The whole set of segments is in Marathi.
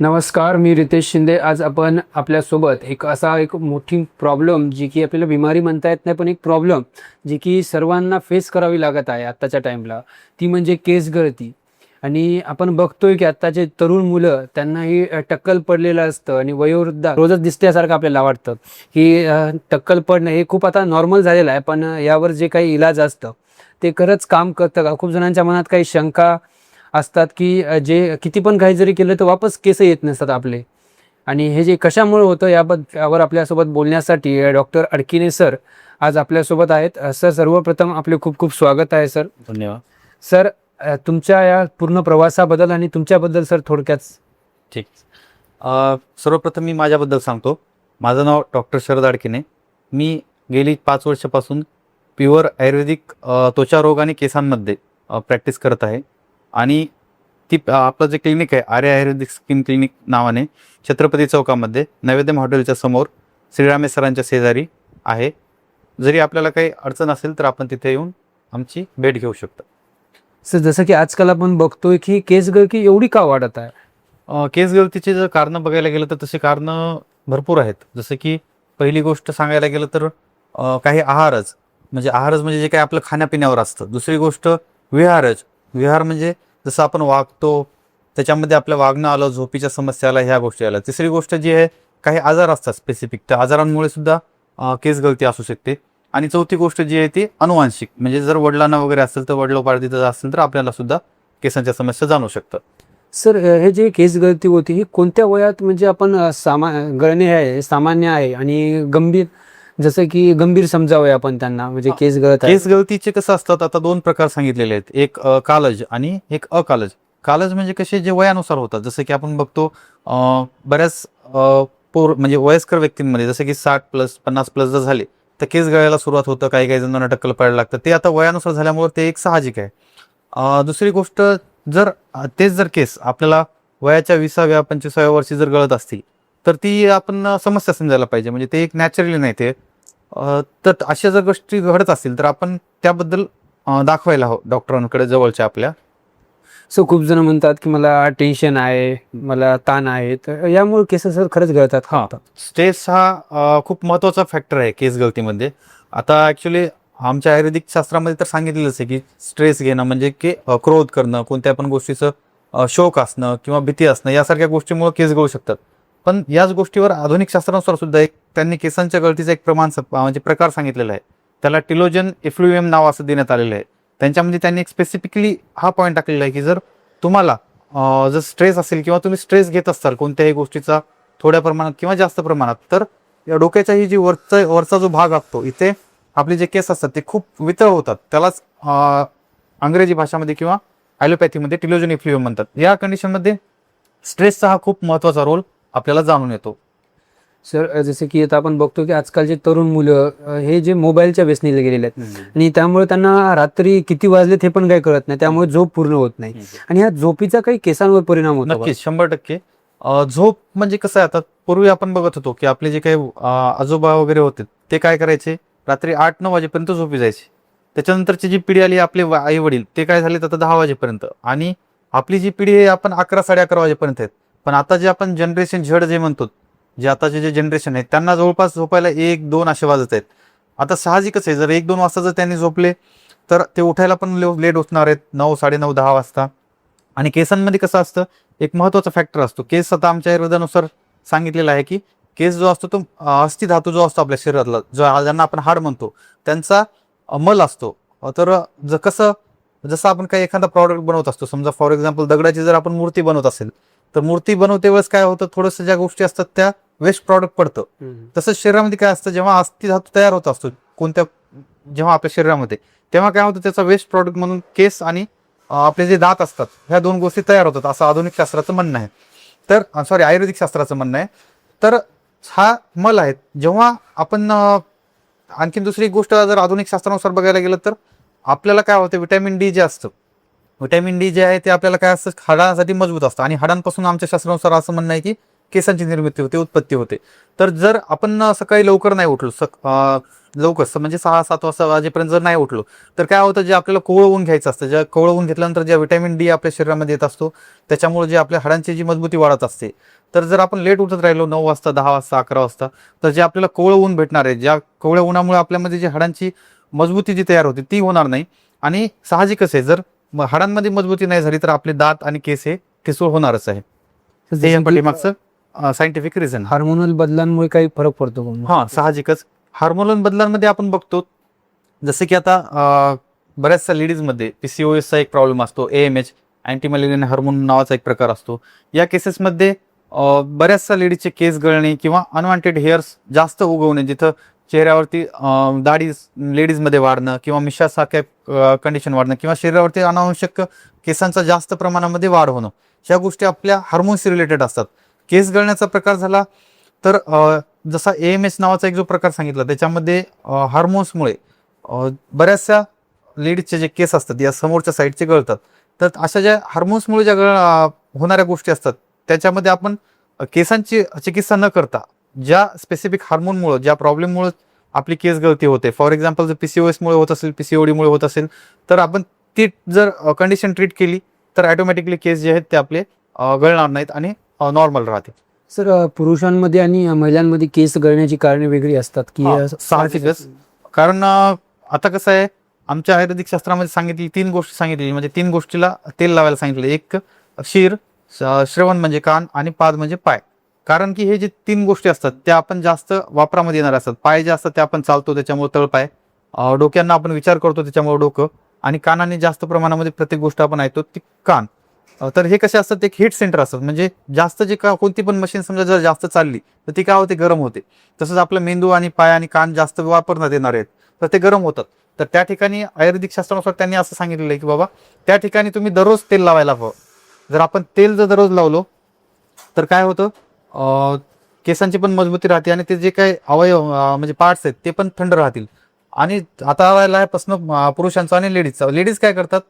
नमस्कार, मी रितेश शिंदे. आज आपण आपल्यासोबत एक मोठी प्रॉब्लेम जी की आपल्याला बिमारी म्हणता येत नाही, पण एक प्रॉब्लेम जी की सर्वांना फेस करावी लागत आहे आत्ताच्या टाईमला, ती म्हणजे केस गळती. आणि आपण बघतोय की आत्ताचे तरुण मुलं त्यांनाही टक्कल पडलेलं असतं आणि वयोवृद्ध रोजच दिसल्यासारखं आपल्याला वाटतं की टक्कल पडणं हे खूप आता नॉर्मल झालेलं आहे. पण यावर जे काही इलाज असतं ते खरंच काम करतं का? खूप जणांच्या मनात काही शंका असतात की जे किती पण काही जरी केलं तर वापस केस येत नसतात आपले. आणि हे जे कशामुळे होतं यावर आपल्यासोबत बोलण्यासाठी डॉक्टर अडकिने सर आज आपल्यासोबत आहेत. सर, सर्वप्रथम आपले खूप खूप स्वागत आहे सर. धन्यवाद. सर, तुमच्या या पूर्ण प्रवासाबद्दल आणि तुमच्याबद्दल सर थोडक्यात. ठीक. सर्वप्रथम मी माझ्याबद्दल सांगतो. माझं नाव डॉक्टर शरद अडकिने. मी गेली 5 वर्षापासून प्युअर आयुर्वेदिक त्वचा रोग आणि केसांमध्ये प्रॅक्टिस करत आहे. आणि आपलं जे क्लिनिक आहे आर्य आयुर्वेदिक स्किन क्लिनिक नावाने छत्रपती चौकामध्ये नैवेद्यम हॉटेलच्या समोर श्रीरामे सरांच्या शेजारी आहे. जरी आपल्याला काही अडचण असेल तर आपण तिथे येऊन आमची भेट घेऊ शकतो. सर, जसं की आजकाल आपण बघतोय की केस गळती एवढी का वाढत आहे? केस गळतीचे जर कारणं बघायला गेलं तर तसे कारणं भरपूर आहेत. जसं की पहिली गोष्ट सांगायला गेलं तर काही आहारच म्हणजे जे काही आपलं खाण्यापिण्यावर असतं. दुसरी गोष्ट विहार म्हणजे जसं आपण वागतो त्याच्यामध्ये आपलं वागणं आलं, झोपीच्या समस्या आल्या, ह्या गोष्टी आल्या. तिसरी गोष्ट जी आहे, काही आजार असतात स्पेसिफिक, त्या आजारांमुळे सुद्धा केस गळती असू शकते. आणि चौथी गोष्ट जी आहे ती अनुवांशिक, म्हणजे जर वडिलांना वगैरे असेल तर वडिलोपार्जित असेल तर आपल्याला सुद्धा केसांच्या समस्या जाणवू शकतात. सर, हे जे केस गळती होती ही कोणत्या वयात म्हणजे आपण गळणे आहे सामान्य आहे आणि गंभीर, जसं की गंभीर समजावं आपण त्यांना म्हणजे केस गळत आहे. केस गळतीचे कसं असतात, आता 2 प्रकार सांगितलेले आहेत. एक कालज आणि एक अकालज. कालज म्हणजे कसे, जे वयानुसार होतात. जसं की आपण बघतो बऱ्याच म्हणजे वयस्कर व्यक्तींमध्ये जसं की 60+ 50+ जर झाले तर केस गळायला सुरुवात होतं. काही काही जणांना टक्कल पडायला लागतं. ते आता वयानुसार झाल्यामुळे ते एक साहजिक आहे. दुसरी गोष्ट, तेच जर केस आपल्याला वयाच्या 20व्या 25व्या वर्षी जर गळत असतील तर ती आपण समस्या समजायला पाहिजे. म्हणजे ते एक नॅचरली नाही ते. तर अशा जर गोष्टी घडत असतील तर आपण त्याबद्दल दाखवायला हवं डॉक्टरांकडे जवळच्या आपल्या. सो खूप जण म्हणतात की मला टेन्शन आहे, मला ताण आहे, तर यामुळे केस सर खरंच गळतात हां, का? स्ट्रेस हा खूप महत्त्वाचा फॅक्टर आहे केस गळतीमध्ये. आता ॲक्च्युली आमच्या आयुर्वेदिक शास्त्रामध्ये तर सांगितलेलंच आहे की स्ट्रेस घेणं म्हणजे की क्रोध करणं, कोणत्या पण गोष्टीचं शोक असणं किंवा भीती असणं, यासारख्या गोष्टीमुळे केस गळू शकतात. पण याच गोष्टीवर आधुनिक शास्त्रानुसार सुद्धा त्यांनी केसांच्या गळतीचा एक म्हणजे प्रकार सांगितलेला आहे. त्याला टिलोजन इफ्लुएम नाव असं देण्यात आलेलं आहे. त्यांच्यामध्ये त्यांनी एक स्पेसिफिकली हा पॉईंट टाकलेला आहे की जर तुम्हाला जर स्ट्रेस असेल किंवा तुम्ही स्ट्रेस घेत असाल कोणत्याही गोष्टीचा थोड्या प्रमाणात किंवा जास्त प्रमाणात, तर या डोक्याचा ही जी वरचा जो भाग असतो, इथे आपले जे केस असतात ते खूप वितळ होतात. त्यालाच अंग्रेजी भाषामध्ये किंवा ॲलोपॅथीमध्ये टिलोजन इफ्लुएम म्हणतात. या कंडिशनमध्ये स्ट्रेसचा हा खूप महत्त्वाचा रोल आपल्याला जाणून येतो. सर, जसं की आता आपण बघतो की आजकालचे तरुण मुलं हे जे मोबाईलच्या व्यसनीला गेलेले आहेत आणि त्यामुळे त्यांना रात्री किती वाजलेत हे पण काही कळत नाही, त्यामुळे झोप पूर्ण होत नाही. आणि ह्या झोपीचा काही केसांवर परिणाम होतो का? नक्कीच, 100%. झोप म्हणजे कसं आहे, आता पूर्वी आपण बघत होतो की आपले जे काही आजोबा वगैरे होते ते काय करायचे, रात्री 8-9 वाजेपर्यंत झोपी जायचे. त्याच्यानंतरची जी पिढी आली आपले आई वडील, ते काय झाले आता 10 वाजेपर्यंत. आणि आपली जी पिढी आहे आपण 11-11:30 वाजेपर्यंत आहेत. पण आता जे आपण जनरेशन झेड जे म्हणतो, जे आताचे जे जनरेशन आहे त्यांना जवळपास झोपायला 1-2 असे वाजत आहेत. आता साहजिकच आहे, जर 1-2 वाजता जर त्यांनी झोपले तर ते उठायला पण लेट उठणार आहेत, 9, 9:30, 10 वाजता. आणि केसांमध्ये कसं असतं, एक महत्त्वाचा फॅक्टर असतो. केस आता आमच्या आयुर्वेदानुसार सांगितलेलं आहे की केस जो असतो तो अस्थिधातू जो असतो आपल्या शरीरातला, ज्यांना आपण हाड म्हणतो, त्यांचा मल असतो. तर जसं आपण काही एखादा प्रॉडक्ट बनवत असतो, समजा फॉर एक्झाम्पल दगडाची जर आपण मूर्ती बनवत असेल तर मूर्ती बनवते वेळेस काय होतं, थोडंसं ज्या गोष्टी असतात त्या वेस्ट प्रॉडक्ट पडतं. तसंच शरीरामध्ये काय असतं, जेव्हा अस्थिधातू तयार होत असतो जेव्हा आपल्या शरीरामध्ये, तेव्हा काय होतं, त्याचा वेस्ट प्रॉडक्ट म्हणून केस आणि आपले जे दात असतात, ह्या 2 गोष्टी तयार होतात असं आधुनिक शास्त्राचं म्हणणं आहे. तर आयुर्वेदिक शास्त्राचं म्हणणं आहे. तर हा मल आहे. जेव्हा आपण आणखीन दुसरी एक गोष्ट जर आधुनिक शास्त्रानुसार बघायला गेलं तर आपल्याला काय होतं, व्हिटॅमिन डी जे असतं, व्हिटॅमिन डी जे आहे ते आपल्याला काय असतं, हाडांसाठी मजबूत असतं. आणि हाडांपासून आमच्या शास्त्रानुसार असं म्हणणं आहे की केसांची निर्मिती होते, उत्पत्ती होते. तर जर आपण सकाळी लवकर नाही उठलो, लवकर म्हणजे 6-7 वाजेपर्यंत जर नाही उठलो, तर काय होतं, जे आपल्याला कोवळं ऊन घ्यायचं असतं, ज्या कोवळं ऊन घेतल्यानंतर ज्या व्हिटॅमिन डी आपल्या शरीरामध्ये येत असतो, त्याच्यामुळे जे आपल्या हाडांची जी मजबूती वाढत असते. तर जर आपण लेट उठत राहिलो 9 वाजता, 10 वाजता, 11 वाजता, तर जे आपल्याला कोवळं ऊन भेटणार आहे, ज्या कोवळ्या उन्हामुळे आपल्यामध्ये जी हाडांची मजबूती जी तयार होते ती होणार नाही. आणि साहजिकच आहे, जर हाडांमध्ये मजबूती नाही झाली तर आपले दात आणि केस हे ठिसूळ होणारच आहे. ते या पाठीमागचं सायंटिफिक रिझन. हार्मोनल बदलांमुळे काही फरक पडतो का मग? हा, साहजिकच हार्मोनल बदलांमध्ये आपण बघतो, जसे की आता बऱ्याचशा लेडीजमध्ये PCOS चा एक प्रॉब्लेम असतो, AMH अँटी मलेरियन हार्मोन नावाचा एक प्रकार असतो. या केसेसमध्ये बऱ्याचशा लेडीजचे केस गळणे किंवा अनवॉन्टेड हेअर्स जास्त उगवणे, जिथं चेहऱ्यावरती दाढी लेडीजमध्ये वाढणं किंवा मिशासारख्या कंडिशन वाढणं किंवा शरीरावरती अनावश्यक केसांचा जास्त प्रमाणामध्ये वाढ होणं, ह्या गोष्टी आपल्या हार्मोन्स रिलेटेड असतात. केस गळण्याचा प्रकार झाला तर जसा AMH नावाचा एक जो प्रकार सांगितला, त्याच्यामध्ये हार्मोन्समुळे बऱ्याचशा लेडीजचे जे केस असतात या समोरच्या साईडचे गळतात. तर अशा ज्या हार्मोन्समुळे ज्या होणाऱ्या गोष्टी असतात, त्याच्यामध्ये आपण केसांची चिकित्सा न करता ज्या स्पेसिफिक हार्मोनमुळे, ज्या प्रॉब्लेममुळे आपली केस गळती होते, फॉर एक्झाम्पल जर PCOS मुळे होत असेल, PCOD मुळे होत असेल, तर आपण ती जर कंडिशन ट्रीट केली तर ऑटोमॅटिकली केस जे आहेत ते आपले गळणार नाहीत आणि नॉर्मल राहते. सर, पुरुषांमध्ये आणि महिलांमध्ये केस गळण्याची कारणे वेगळी असतात की साहजिकच. कारण आता कसं आहे, आमच्या आयुर्वेदिक शास्त्रामध्ये सांगितली 3 गोष्टी सांगितली, म्हणजे 3 गोष्टीला तेल लावायला सांगितलं. एक शिर, श्रवण म्हणजे कान आणि पाद म्हणजे पाय. कारण की हे जे 3 गोष्टी असतात त्या आपण जास्त वापरामध्ये येणार असतात. पाय जे असतात ते आपण चालतो त्याच्यामुळे तळपाय, डोक्यांना आपण विचार करतो त्याच्यामुळे डोकं, आणि कानाने जास्त प्रमाणामध्ये प्रत्येक गोष्ट आपण ऐकतो ती कान. तर हे कसे असतात, एक हीट सेंटर असतात, म्हणजे जास्त जे का कोणती पण मशीन समजा जर जास्त चालली तर ती काय होते, गरम होते. तसंच आपलं मेंदू आणि पाय आणि कान जास्त वापरण्यात येणार आहेत तर ते गरम होतात. तर त्या ठिकाणी आयुर्वेदिक शास्त्रानुसार त्यांनी असं सांगितलेलं आहे की बाबा त्या ठिकाणी तुम्ही दररोज तेल लावायला हवं. जर आपण तेल जर दररोज लावलो तर काय होतं, केसांची पण मजबूती राहते आणि ते जे काही अवयव म्हणजे पार्ट्स आहेत ते पण थंड राहतील. आणि आता आहे प्रश्न पुरुषांचा आणि लेडीजचा. लेडीज काय करतात,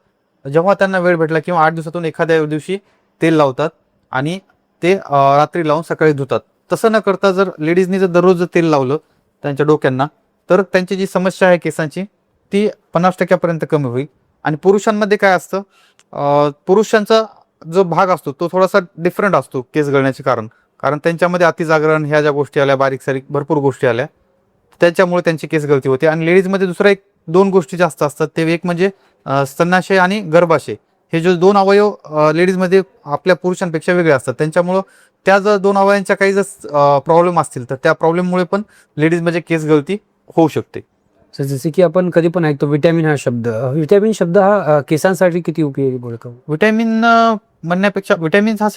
जेव्हा त्यांना वेळ भेटला किंवा 8 दिवसातून एखाद्या दिवशी तेल लावतात आणि ते रात्री लावून सकाळी धुतात. तसं न करता जर लेडीजनी जर दररोज जर तेल लावलं त्यांच्या डोक्यांना, तर त्यांची जी समस्या आहे केसांची ती 50% कमी होईल. आणि पुरुषांमध्ये काय असतं, पुरुषांचा जो भाग असतो तो थोडासा डिफरंट असतो केस गळण्याचे कारण. कारण त्यांच्यामध्ये अतिजागरण ह्या ज्या गोष्टी आल्या, बारीक सारीक भरपूर गोष्टी आल्या, त्याच्यामुळे त्यांची केस गळती होते. आणि लेडीजमध्ये दुसरा 2 गोष्टी जास्त असतात, ते एक म्हणजे स्तनाशय आणि गर्भाशय. हे जे 2 अवयव लेडीजमध्ये आपल्या पुरुषांपेक्षा वेगळे असतात. त्यांच्यामुळं त्या जर 2 अवयवांच्या काही जर प्रॉब्लेम असतील तर त्या प्रॉब्लेममुळे पण लेडीजमध्ये केस गळती होऊ शकते. सर, जसे की आपण कधी पण ऐकतो विटॅमिन विटॅमिन शब्द हा केसांसाठी किती उपयोगी बोलतो? विटॅमिन म्हणण्यापेक्षा विटॅमिन हा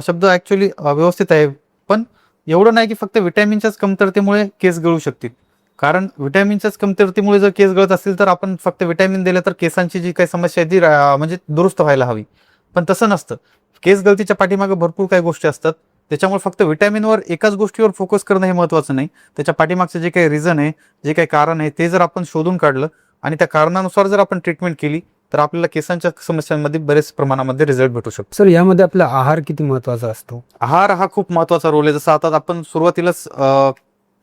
शब्द ऍक्च्युली व्यवस्थित आहे, पण एवढं नाही की फक्त विटॅमिनच्याच कमतरतेमुळे केस गळू शकतील. कारण विटॅमिनच्याच कमतरतेमुळे जर केस गळत असतील तर आपण फक्त विटॅमिन दिलं तर केसांची जी काही समस्या आहे ती म्हणजे दुरुस्त व्हायला हवी. पण तसं नसतं. केस गळतीच्या पाठीमागे भरपूर काही गोष्टी असतात. त्याच्यामुळे फक्त विटॅमिनवर एकाच गोष्टीवर फोकस करणं हे महत्त्वाचं नाही. त्याच्या पाठीमागचं जे काही रिझन आहे, जे काही कारण आहे, ते जर आपण शोधून काढलं आणि त्या कारणानुसार जर आपण ट्रीटमेंट केली तर आपल्याला केसांच्या समस्यांमध्ये बरेच प्रमाणामध्ये रिझल्ट भेटू शकतो. सर, यामध्ये आपला आहार किती महत्वाचा असतो? आहार हा खूप महत्त्वाचा रोल आहे. जसं आता आपण सुरुवातीलाच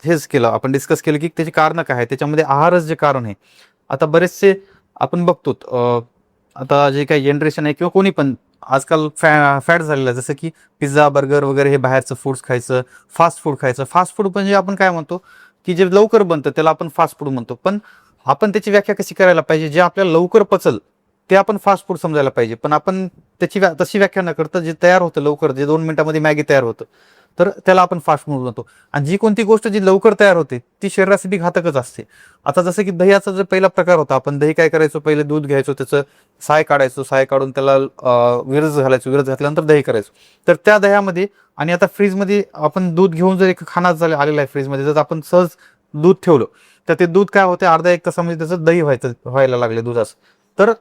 हेच केलं, आपण डिस्कस केलं की त्याची कारणं काय आहे, त्याच्यामध्ये आहारच जे कारण आहे. आता बरेचसे आपण बघतो, आता जे काही जनरेशन आहे किंवा कोणी पण आजकाल फॅट झालेलं आहे, जसं की पिझ्झा, बर्गर वगैरे हे बाहेरचं फूड्स खायचं, फास्ट फूड खायचं. फास्ट फूड म्हणजे आपण काय म्हणतो की जे लवकर बनतं त्याला आपण फास्ट फूड म्हणतो. पण आपण त्याची व्याख्या कशी करायला पाहिजे, जे आपल्याला लवकर पचल ते आपण फास्ट फूड समजायला पाहिजे. पण आपण त्याची तशी व्याख्या न करता जे तयार होतं लवकर, जे 2 मिनिटामध्ये मॅगी तयार होतं, तर त्याला आपण फास्ट फूड म्हणतो. आणि जी कोणती गोष्ट जी लवकर तयार होते ती शरीरासाठी घातकच असते. आता जसं की दह्याचा जो पहिला प्रकार होता, आपण दही काय करायचो, पहिले दूध घ्यायचो, त्याचं साय काढायचो, साय काढून त्याला विरज घालायचो, विरज घातल्यानंतर दही करायचो. तर त्या दह्यामध्ये आणि आता फ्रीजमध्ये आपण दूध घेऊन जर एक खाना आलेला आहे फ्रीजमध्ये, जर आपण सहज दूध ठेवलं तर ते दूध काय होते, अर्धा 1 तासामध्ये त्याचं दही व्हायला लागले दुधाचं. तर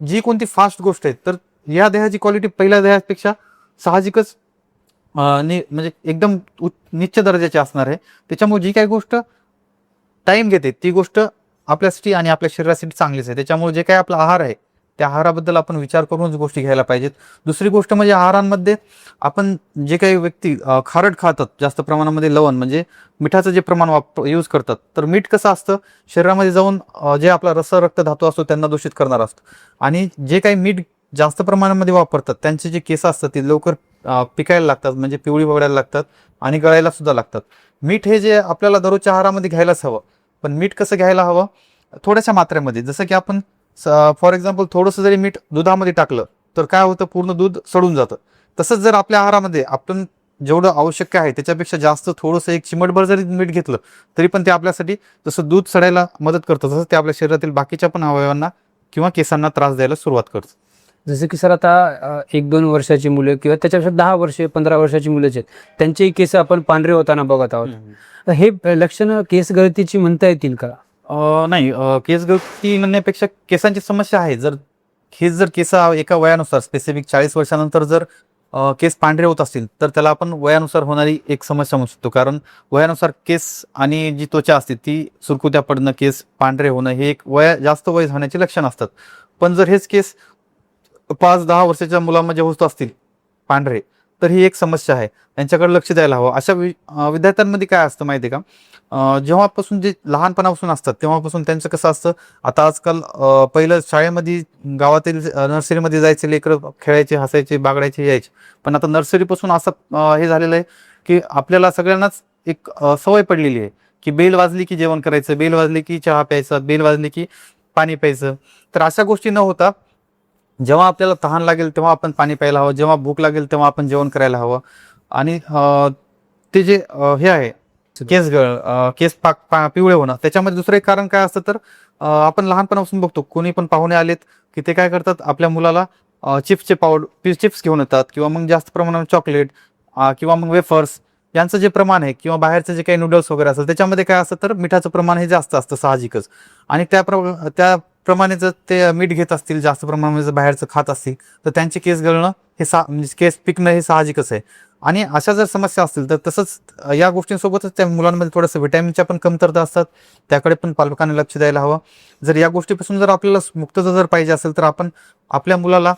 जी कोणती फास्ट गोष्ट आहे, तर या दह्याची क्वालिटी पहिल्या दह्यापेक्षा साहजिकच म्हणजे एकदम निच्च दर्जाची असणार आहे. त्याच्यामुळे जी काही गोष्ट टाइम घेते ती गोष्ट आपल्यासाठी आणि आपल्या शरीरासाठी चांगलीच आहे. त्याच्यामुळे जे काही आपला आहार आहे त्या आहाराबद्दल आपण विचार करूनच गोष्टी घ्यायला पाहिजेत. दुसरी गोष्ट म्हणजे आहारांमध्ये आपण जे काही व्यक्ती खारट खातात, जास्त प्रमाणामध्ये लवण म्हणजे मिठाचं जे प्रमाण यूज करतात, तर मीठ कसं असतं शरीरामध्ये जाऊन जे आपला रक्त धातू असतो त्यांना दूषित करणार असतो. आणि जे काही मीठ जास्त प्रमाणामध्ये वापरतात त्यांचे जे केस असतात ते लवकर पिकायला लागतात, म्हणजे पिवळी पडायला लागतात आणि गळायला सुद्धा लागतात. मीठ हे जे आपल्याला दररोजच्या आहारामध्ये घ्यायलाच हवं, पण मीठ कसं घ्यायला हवं, थोड्याशा मात्रेमध्ये. जसं की आपण फॉर एक्झाम्पल थोडंसं जरी मीठ दुधामध्ये टाकलं तर काय होतं, पूर्ण दूध सडून जातं. तसंच जर आपल्या आहारामध्ये आपण जेवढं आवश्यक आहे त्याच्यापेक्षा जास्त थोडंसं एक चिमटभर जरी मीठ घेतलं तरी पण ते आपल्यासाठी जसं दूध सडायला मदत करतं, तसंच ते आपल्या शरीरातील बाकीच्या पण अवयवांना किंवा केसांना त्रास द्यायला सुरुवात करतं. जसं की सर आता 1-2 वर्षाची मुलं किंवा त्याच्यापेक्षा 10 वर्षे 15 वर्षाची मुलं जे आहेत त्यांचेही केस आपण पांढरे होताना बघत आहोत. तर हे लक्षणं केस गळतीची म्हणता येतील का? नाही, केस गळती म्हणण्यापेक्षा केसांची समस्या आहे. जर केस एका वयानुसार स्पेसिफिक 40 वर्षानंतर जर केस पांढरे होत असतील तर त्याला आपण वयानुसार होणारी एक समस्या म्हणू शकतो. कारण वयानुसार केस आणि जी त्वचा असते ती सुरकुत्या पडणं, केस पांढरे होणं हे एक जास्त वय होण्याची लक्षणं असतात. पण जर हेच केस 5-10 वर्षाच्या मुलांमध्ये होत असतील पांढरे, तर ही एक समस्या आहे, त्यांच्याकडे लक्ष द्यायला हवं. अशा विद्यार्थ्यांमध्ये काय असतं माहिती आहे का, जेव्हापासून जे लहानपणापासून असतात तेव्हापासून त्यांचं कसं असतं, आता आजकाल पहिलं शाळेमध्ये गावातील नर्सरीमध्ये जायचे लेकरं खेळायचे, हसायचे, बागडायचे, यायचे. पण आता नर्सरीपासून असं हे झालेलं आहे की आपल्याला सगळ्यांनाच एक सवय पडलेली आहे की बेल वाजली की जेवण करायचं, बेल वाजली की चहा प्यायचा, बेल वाजली की पाणी प्यायचं. तर अशा गोष्टी न होता जेव्हा आपल्याला तहान लागेल तेव्हा आपण पाणी प्यायला हवं, जेव्हा भूक लागेल तेव्हा आपण जेवण करायला हवं. आणि ते जे हे आहे केस पिवळे होणं, त्याच्यामध्ये दुसरं एक कारण काय असतं, तर आपण लहानपणापासून बघतो कोणी पण पाहुणे आलेत की ते काय करतात, आपल्या मुलाला चिप्स घेऊन येतात किंवा मग जास्त प्रमाणात चॉकलेट किंवा मग वेफर्स यांचं जे प्रमाण आहे किंवा बाहेरचं जे काही नूडल्स वगैरे असेल त्याच्यामध्ये काय असतं, तर मिठाचं प्रमाण हे जास्त असतं साहजिकच. आणि त्याप्रमाणे जर ते मीठ घेत असतील, जास्त प्रमाणामध्ये जर बाहेरचं खात असतील तर त्यांचे केस गळणं हे म्हणजे केस पिकणं हे साहजिकच आहे. आणि अशा जर समस्या असतील तर तसंच या गोष्टींसोबतच त्या मुलांमध्ये थोडंसं व्हिटॅमिनच्या पण कमतरता असतात, त्याकडे पण पालकांनी लक्ष द्यायला हवं. जर या गोष्टीपासून जर आपल्याला मुक्तता जर पाहिजे असेल तर आपण आपल्या मुलाला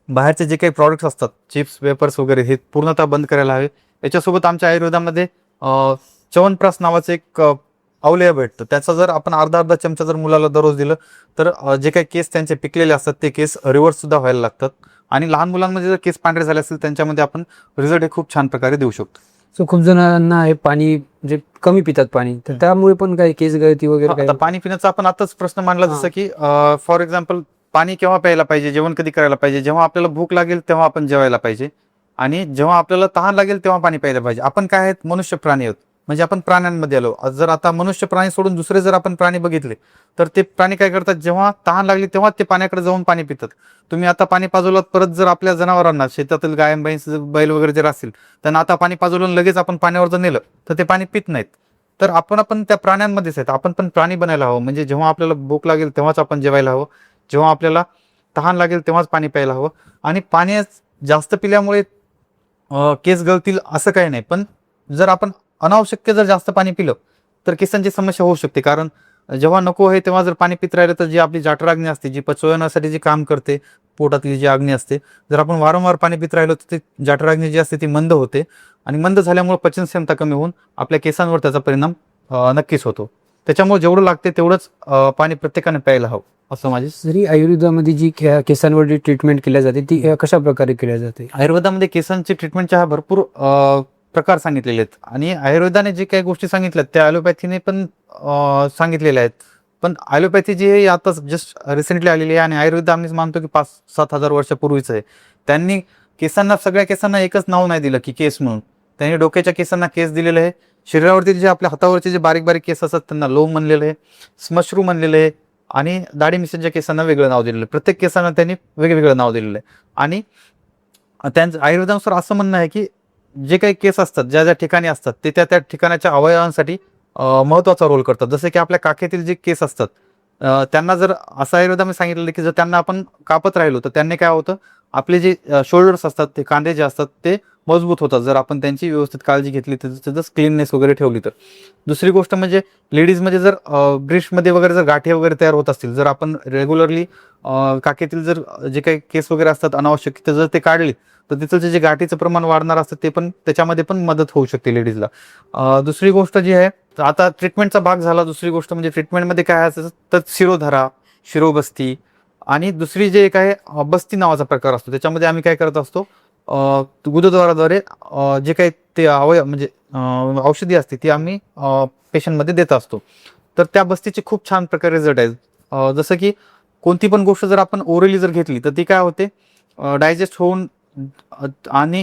बाहेरचे जे काही प्रॉडक्ट्स असतात, चिप्स, वेपर्स वगैरे, हे पूर्णतः बंद करायला हवे. याच्यासोबत आमच्या आयुर्वेदामध्ये च्यवनप्राश नावाचं एक अवलेह भेटतं, त्याचा जर आपण अर्धा चमचा जर मुलाला दररोज दिलं तर जे काही केस त्यांचे पिकलेले असतात ते केस रिव्हर्स सुद्धा व्हायला लागतात. आणि लहान मुलांमध्ये जर केस पांढरे झाले असतील त्यांच्यामध्ये आपण रिझल्ट हे खूप छान प्रकारे देऊ शकतो. सो खूप जणांना हे पाणी म्हणजे कमी पितात पाणी, तर त्यामुळे पण काही केस गळती वगैरे आता काही? पाणी पिण्याचा आपण आताच प्रश्न मांडला, जसं की फॉर एक्झाम्पल पाणी केव्हा प्यायला पाहिजे, जेवण कधी करायला पाहिजे, जेव्हा आपल्याला भूक लागेल तेव्हा आपण जेवायला पाहिजे आणि जेव्हा आपल्याला तहान लागेल तेव्हा पाणी प्यायला पाहिजे. आपण काय आहेत, मनुष्य प्राणी आहोत, म्हणजे आपण प्राण्यांमध्ये आलो. जर आता मनुष्य प्राणी सोडून दुसरे जर आपण प्राणी बघितले तर ते प्राणी काय करतात, जेव्हा तहान लागली तेव्हा ते पाण्याकडे जाऊन पाणी पितात. तुम्ही आता पाणी पाजवलात, परत जर आपल्या जनावरांना शेतातील गाय म्हैस बैल वगैरे जर असतील त्यांना आता पाणी पाजवलं लगेच आपण पाण्यावर जर नेलं तर ते पाणी पित नाहीत. तर आपण त्या प्राण्यांमध्येच आहेत, आपण पण प्राणी बनायला हवं. म्हणजे जेव्हा आपल्याला भूक लागेल तेव्हाच आपण जेवायला हवं, जेव्हा आपल्याला तहान लागेल तेव्हाच पाणी प्यायला हवं. आणि पाणी जास्त पिल्यामुळे केस गळतील असं काही नाही, पण जर आपण अनावश्यक जर जास्त पाणी पिलं तर केसांची समस्या होऊ शकते. कारण जेव्हा नको आहे तेव्हा जर पाणी पित राहिलं तर जी आपली जठराग्नी असते, जी पचवण्यासाठी जी काम करते, पोटातली जी अग्नी असते, जर आपण वारंवार पाणी पित राहिलो तर ती जठराग्नी जी असते ती मंद होते आणि मंद झाल्यामुळे पचनक्षमता कमी होऊन आपल्या केसांवर त्याचा परिणाम नक्कीच होतो. त्याच्यामुळे जेवढं लागते तेवढंच पाणी प्रत्येकाने प्यायला हवं असं माझी. जरी आयुर्वेदामध्ये जी केसांवर जी ट्रीटमेंट केली जाते ती कशा प्रकारे केली जाते? आयुर्वेदामध्ये केसांची ट्रीटमेंटच्या भरपूर प्रकार सांगितलेले आहेत आणि आयुर्वेदाने जे काही गोष्टी सांगितल्यात त्या ॲलोपॅथीने पण सांगितलेल्या आहेत. पण ॲलोपॅथी जी आहे आता जस्ट रिसेंटली आलेली आहे आणि आयुर्वेद आम्ही मानतो की 5-7 हजार वर्षापूर्वीच आहे. त्यांनी सगळ्या केसांना एकच नाव नाही दिलं की केस म्हणून. त्यांनी डोक्याच्या केसांना केस दिलेले आहे, शरीरावरती जे आपल्या हातावरचे जे बारीक बारीक केस असतात त्यांना लोम म्हणलेलं आहे, श्मश्रू म्हणलेलं आहे आणि दाढी मिशांच्या केसांना वेगळं नाव दिलेलं आहे. प्रत्येक केसांना त्यांनी वेगवेगळं नाव दिलेलं आहे. आणि त्यांचं आयुर्वेदानुसार असं म्हणणं आहे की जे काही केस असतात ज्या ज्या ठिकाणी असतात ते त्या ठिकाणाच्या अवयवांसाठी महत्त्वाचा रोल करतात. जसे की आपल्या काखेतील जे केस असतात त्यांना जर असं आयुर्वेदामध्ये सांगितलेलं की जर त्यांना आपण कापत राहिलो तर त्यांनी काय होतं, आपले जे शोल्डर्स असतात, ते कांदे जे असतात ते मजबूत होतात जर आपण त्यांची व्यवस्थित काळजी घेतली, त्याचं क्लीननेस वगैरे ठेवली तर. दुसरी गोष्ट म्हणजे लेडीजमध्ये जर ब्रेस्टमध्ये वगैरे जर गाठी वगैरे तयार होत असतील, जर आपण रेग्युलरली काखेतील जर जे काही केस वगैरे असतात अनावश्यक ते जर ते काढले तर तिथलं जे गाठीचं प्रमाण वाढणार असतं ते पण त्याच्यामध्ये पण मदत होऊ शकते लेडीजला. दुसरी गोष्ट जी आहे, तर आता ट्रीटमेंटचा भाग झाला. दुसरी गोष्ट म्हणजे ट्रीटमेंटमध्ये काय असतं तर शिरोधरा, शिरोबस्ती आणि दुसरी जे काय बस्ती नावाचा प्रकार असतो त्याच्यामध्ये आम्ही काय करत असतो, गुदद्वाराद्वारे जे काही ते म्हणजे औषधी असते ती आम्ही पेशंटमध्ये देत असतो. तर त्या बस्तीचे खूप छान प्रकारे रिझल्ट आहेत. जसं की कोणती पण गोष्ट जर आपण ओरली जर घेतली तर ती काय होते, डायजेस्ट होऊन आणि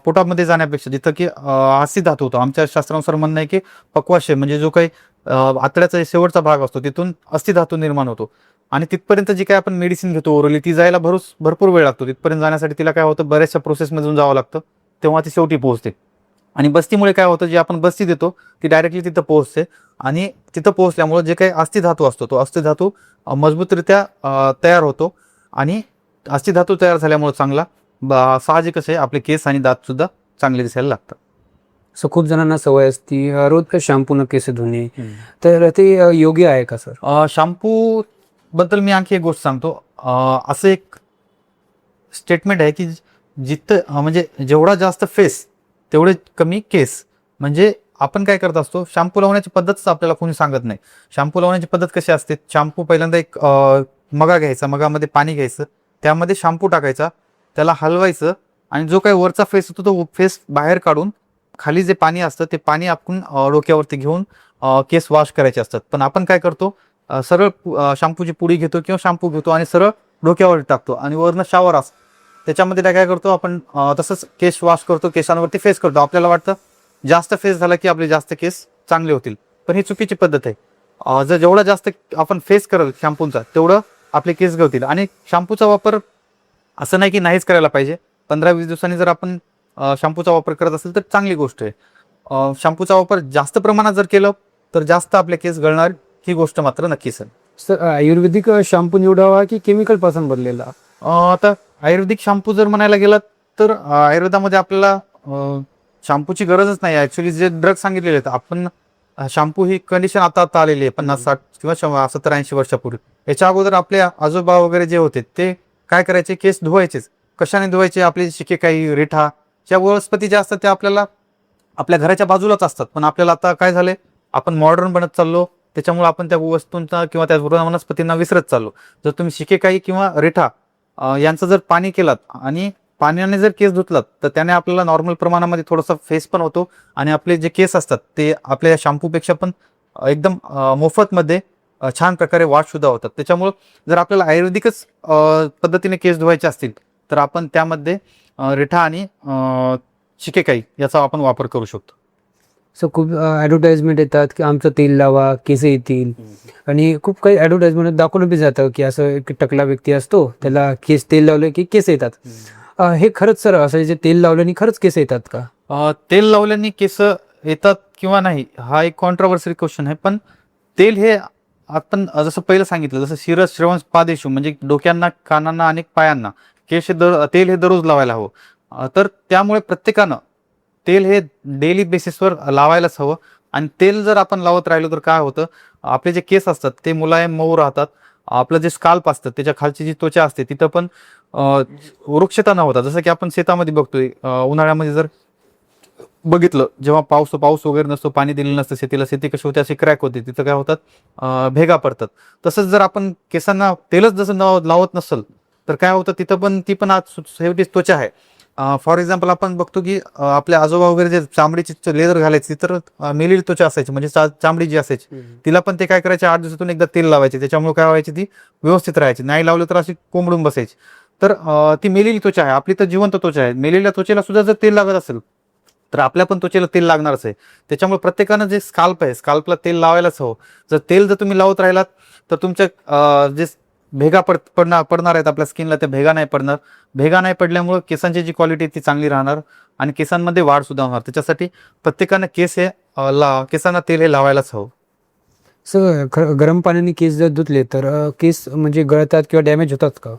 पोटामध्ये जाण्यापेक्षा जिथं की आसी धातू होतो, आमच्या शास्त्रानुसार म्हणणं आहे की पक्वाशय म्हणजे जो काही आतड्याचा शेवटचा भाग असतो तिथून अस्थि धातू निर्माण होतो आणि तिथपर्यंत जी काय आपण मेडिसिन घेतो ओरली ती जायला भरपूर वेळ लागतो. तिथपर्यंत जाण्यासाठी तिला काय होतं, बऱ्याचशा प्रोसेसमधून जावं लागतं, तेव्हा ती शेवटी पोहोचते. आणि बस्तीमुळे काय होतं, जी आपण बस्ती देतो ती डायरेक्टली तिथं पोहोचते आणि तिथं पोहोचल्यामुळे जे काही अस्थि धातू असतो तो अस्थि धातू मजबूतरित्या तयार होतो आणि अस्थि धातू तयार झाल्यामुळे चांगला साहजिकच आहे आपले केस आणि दात सुद्धा चांगले दिसायला लागतात. सो खूप जणांना सवय असती रोज शॅम्पूनं केस धुणे, तर ते योग्य आहे का सर? शॅम्पू बद्दल मी आणखी एक गोष्ट सांगतो. असं एक स्टेटमेंट आहे की जिथं म्हणजे जेवढा जास्त फेस तेवढे कमी केस. म्हणजे आपण काय करत असतो, शॅम्पू लावण्याची पद्धतच आपल्याला कोणी सांगत नाही. शॅम्पू लावण्याची पद्धत कशी असते, शॅम्पू पहिल्यांदा एक मगा घ्यायचा, मगामध्ये पाणी घ्यायचं, त्यामध्ये शॅम्पू टाकायचा, त्याला हलवायचं आणि जो काही वरचा फेस होतो तो फेस बाहेर काढून खाली जे पाणी असतं ते पाणी आपण डोक्यावरती घेऊन केस वॉश करायचे असतात. पण आपण काय करतो, सरळ शॅम्पूची पुडी घेतो किंवा शॅम्पू घेतो आणि सरळ डोक्यावर टाकतो आणि वरनं शॉवर असतो त्याच्यामध्ये काय करतो आपण, तसंच केस वॉश करतो, केसांवरती फेस करतो. आपल्याला वाटतं जास्त फेस झाला की आपले जास्त केस चांगले होतील, पण ही चुकीची पद्धत आहे. जर जेवढा जास्त आपण फेस कराल शॅम्पूचा तेवढं आपले केस गळतील. आणि शॅम्पूचा वापर असं नाही की नाहीच करायला पाहिजे. 15-20 दिवसांनी जर आपण शॅम्पूचा वापर करत असेल तर चांगली गोष्ट आहे. शॅम्पूचा वापर जास्त प्रमाणात जर केलं तर जास्त आपले केस गळणार, ही गोष्ट मात्र नक्कीच आहे. सर आयुर्वेदिक शॅम्पू निवडावा की केमिकल पासून बनलेला? आता आयुर्वेदिक शॅम्पू जर म्हणायला गेला तर आयुर्वेदामध्ये आपल्याला शॅम्पूची गरजच नाही. ऍक्च्युली जे ड्रग सांगितलेले आहेत आपण, शॅम्पू ही कंडिशन आता आलेली आहे 50-60 किंवा 70-80 वर्षापूर्वी. याच्या अगोदर आपले आजोबा वगैरे जे होते ते काय करायचे, केस धुवायचेच. कशाने धुवायचे, आपले शिकेकाई, रेठा, ज्या वनस्पती ज्या असतात त्या आपल्याला आपल्या घराच्या बाजूलाच असतात. पण आपल्याला आता काय झालंय, आपण मॉडर्न बनत चाललो, त्याच्यामुळे आपण त्या वस्तूंचा किंवा त्या वनस्पतींना विसरत चाललो. जर तुम्ही शिकेकाई किंवा रेठा यांचं जर पाणी केलात आणि पाण्याने जर केस धुतलात तर त्याने आपल्याला नॉर्मल प्रमाणामध्ये थोडासा फेस पण होतो आणि आपले जे केस असतात ते आपल्या शॅम्पूपेक्षा पण एकदम मोफतमध्ये छान प्रकारे वॉश सुद्धा होतात. त्याच्यामुळं जर आपल्याला आयुर्वेदिकच पद्धतीने केस धुवायचे असतील तर आपण त्यामध्ये रेठा आणि शिकेकाई याचा आपण वापर करू शकतो. सो खूप ॲडव्हर्टाइजमेंट येतात की आमचं तेल लावा केस येतील, आणि खूप काही ॲडव्हर्टाइजमेंट दाखवलं बी जातं की असं एक टकला व्यक्ती असतो त्याला केस तेल लावलं की केस येतात. हे खरंच सर असं जे तेल लावल्याने खरंच केस येतात का? तेल लावल्याने केस येतात किंवा नाही हा एक कॉन्ट्रोवर्सियल क्वेश्चन आहे. पण तेल हे आपण जसं पहिलं सांगितलं, जसं शिरस श्रवण पादेशू म्हणजे डोक्यांना, कानांना आणि पायांना केस तेल हे दररोज लावायला हवं. तर त्यामुळे प्रत्येकानं तेल हे डेली बेसिसवर लावायलाच हवं. आणि तेल जर आपण लावत राहिलो तर काय होतं, आपले जे केस असतात ते मुलायम मऊ राहतात. आपलं जे स्काल्प असतं त्याच्या खालची जी त्वचा असते तिथं पण वृक्षता न होता, जसं की आपण शेतामध्ये बघतोय उन्हाळ्यामध्ये जर बघितलं, जेव्हा पाऊस वगैरे नसतो, पाणी दिलेलं नसतं शेतीला, शेती कशी होते अशी क्रॅक होते, तिथं काय होतात भेगा पडतात. तसंच जर आपण केसांना तेलच जसं लावत नसेल तर काय होतं, तिथं पण ती पण शेवटी त्वचा आहे. फॉर एक्झाम्पल आपण बघतो की आपल्या आजोबा वगैरे जे चामडीची लेदर घालायची तर मेलेली त्वचा असायची, म्हणजे चामडी जी असायची तिला पण ते काय करायचे, 8 दिवसातून एकदा तेल लावायचे. त्याच्यामुळे काय व्हायची, ती व्यवस्थित राहायची. नाही लावलं तर अशी कोंबडून बसायची. तर ती मेलेली त्वचा आहे, आपली तर जिवंत त्वचा आहे. मेलेल्या त्वचेला सुद्धा जर तेल लागत असेल तर आपल्या पण त्वचेला तेल लागणारच आहे. त्याच्यामुळे प्रत्येकानं जे स्काल्प आहे स्काल्पला तेल लावायलाच हवं. जर तुम्ही लावत राहिलात तर तुमच्या जे भेगा पडणार आहेत आपल्या स्किनला, त्या भेगा नाही पडणार. भेगा नाही पडल्यामुळे केसांची जी क्वालिटी ती चांगली राहणार आणि केसांमध्ये वाढ सुद्धा होणार. त्याच्यासाठी प्रत्येकानं केसांना तेल हे लावायलाच हवं. सर गरम पाण्याने केस जर धुतले तर केस म्हणजे गळतात किंवा डॅमेज होतात का?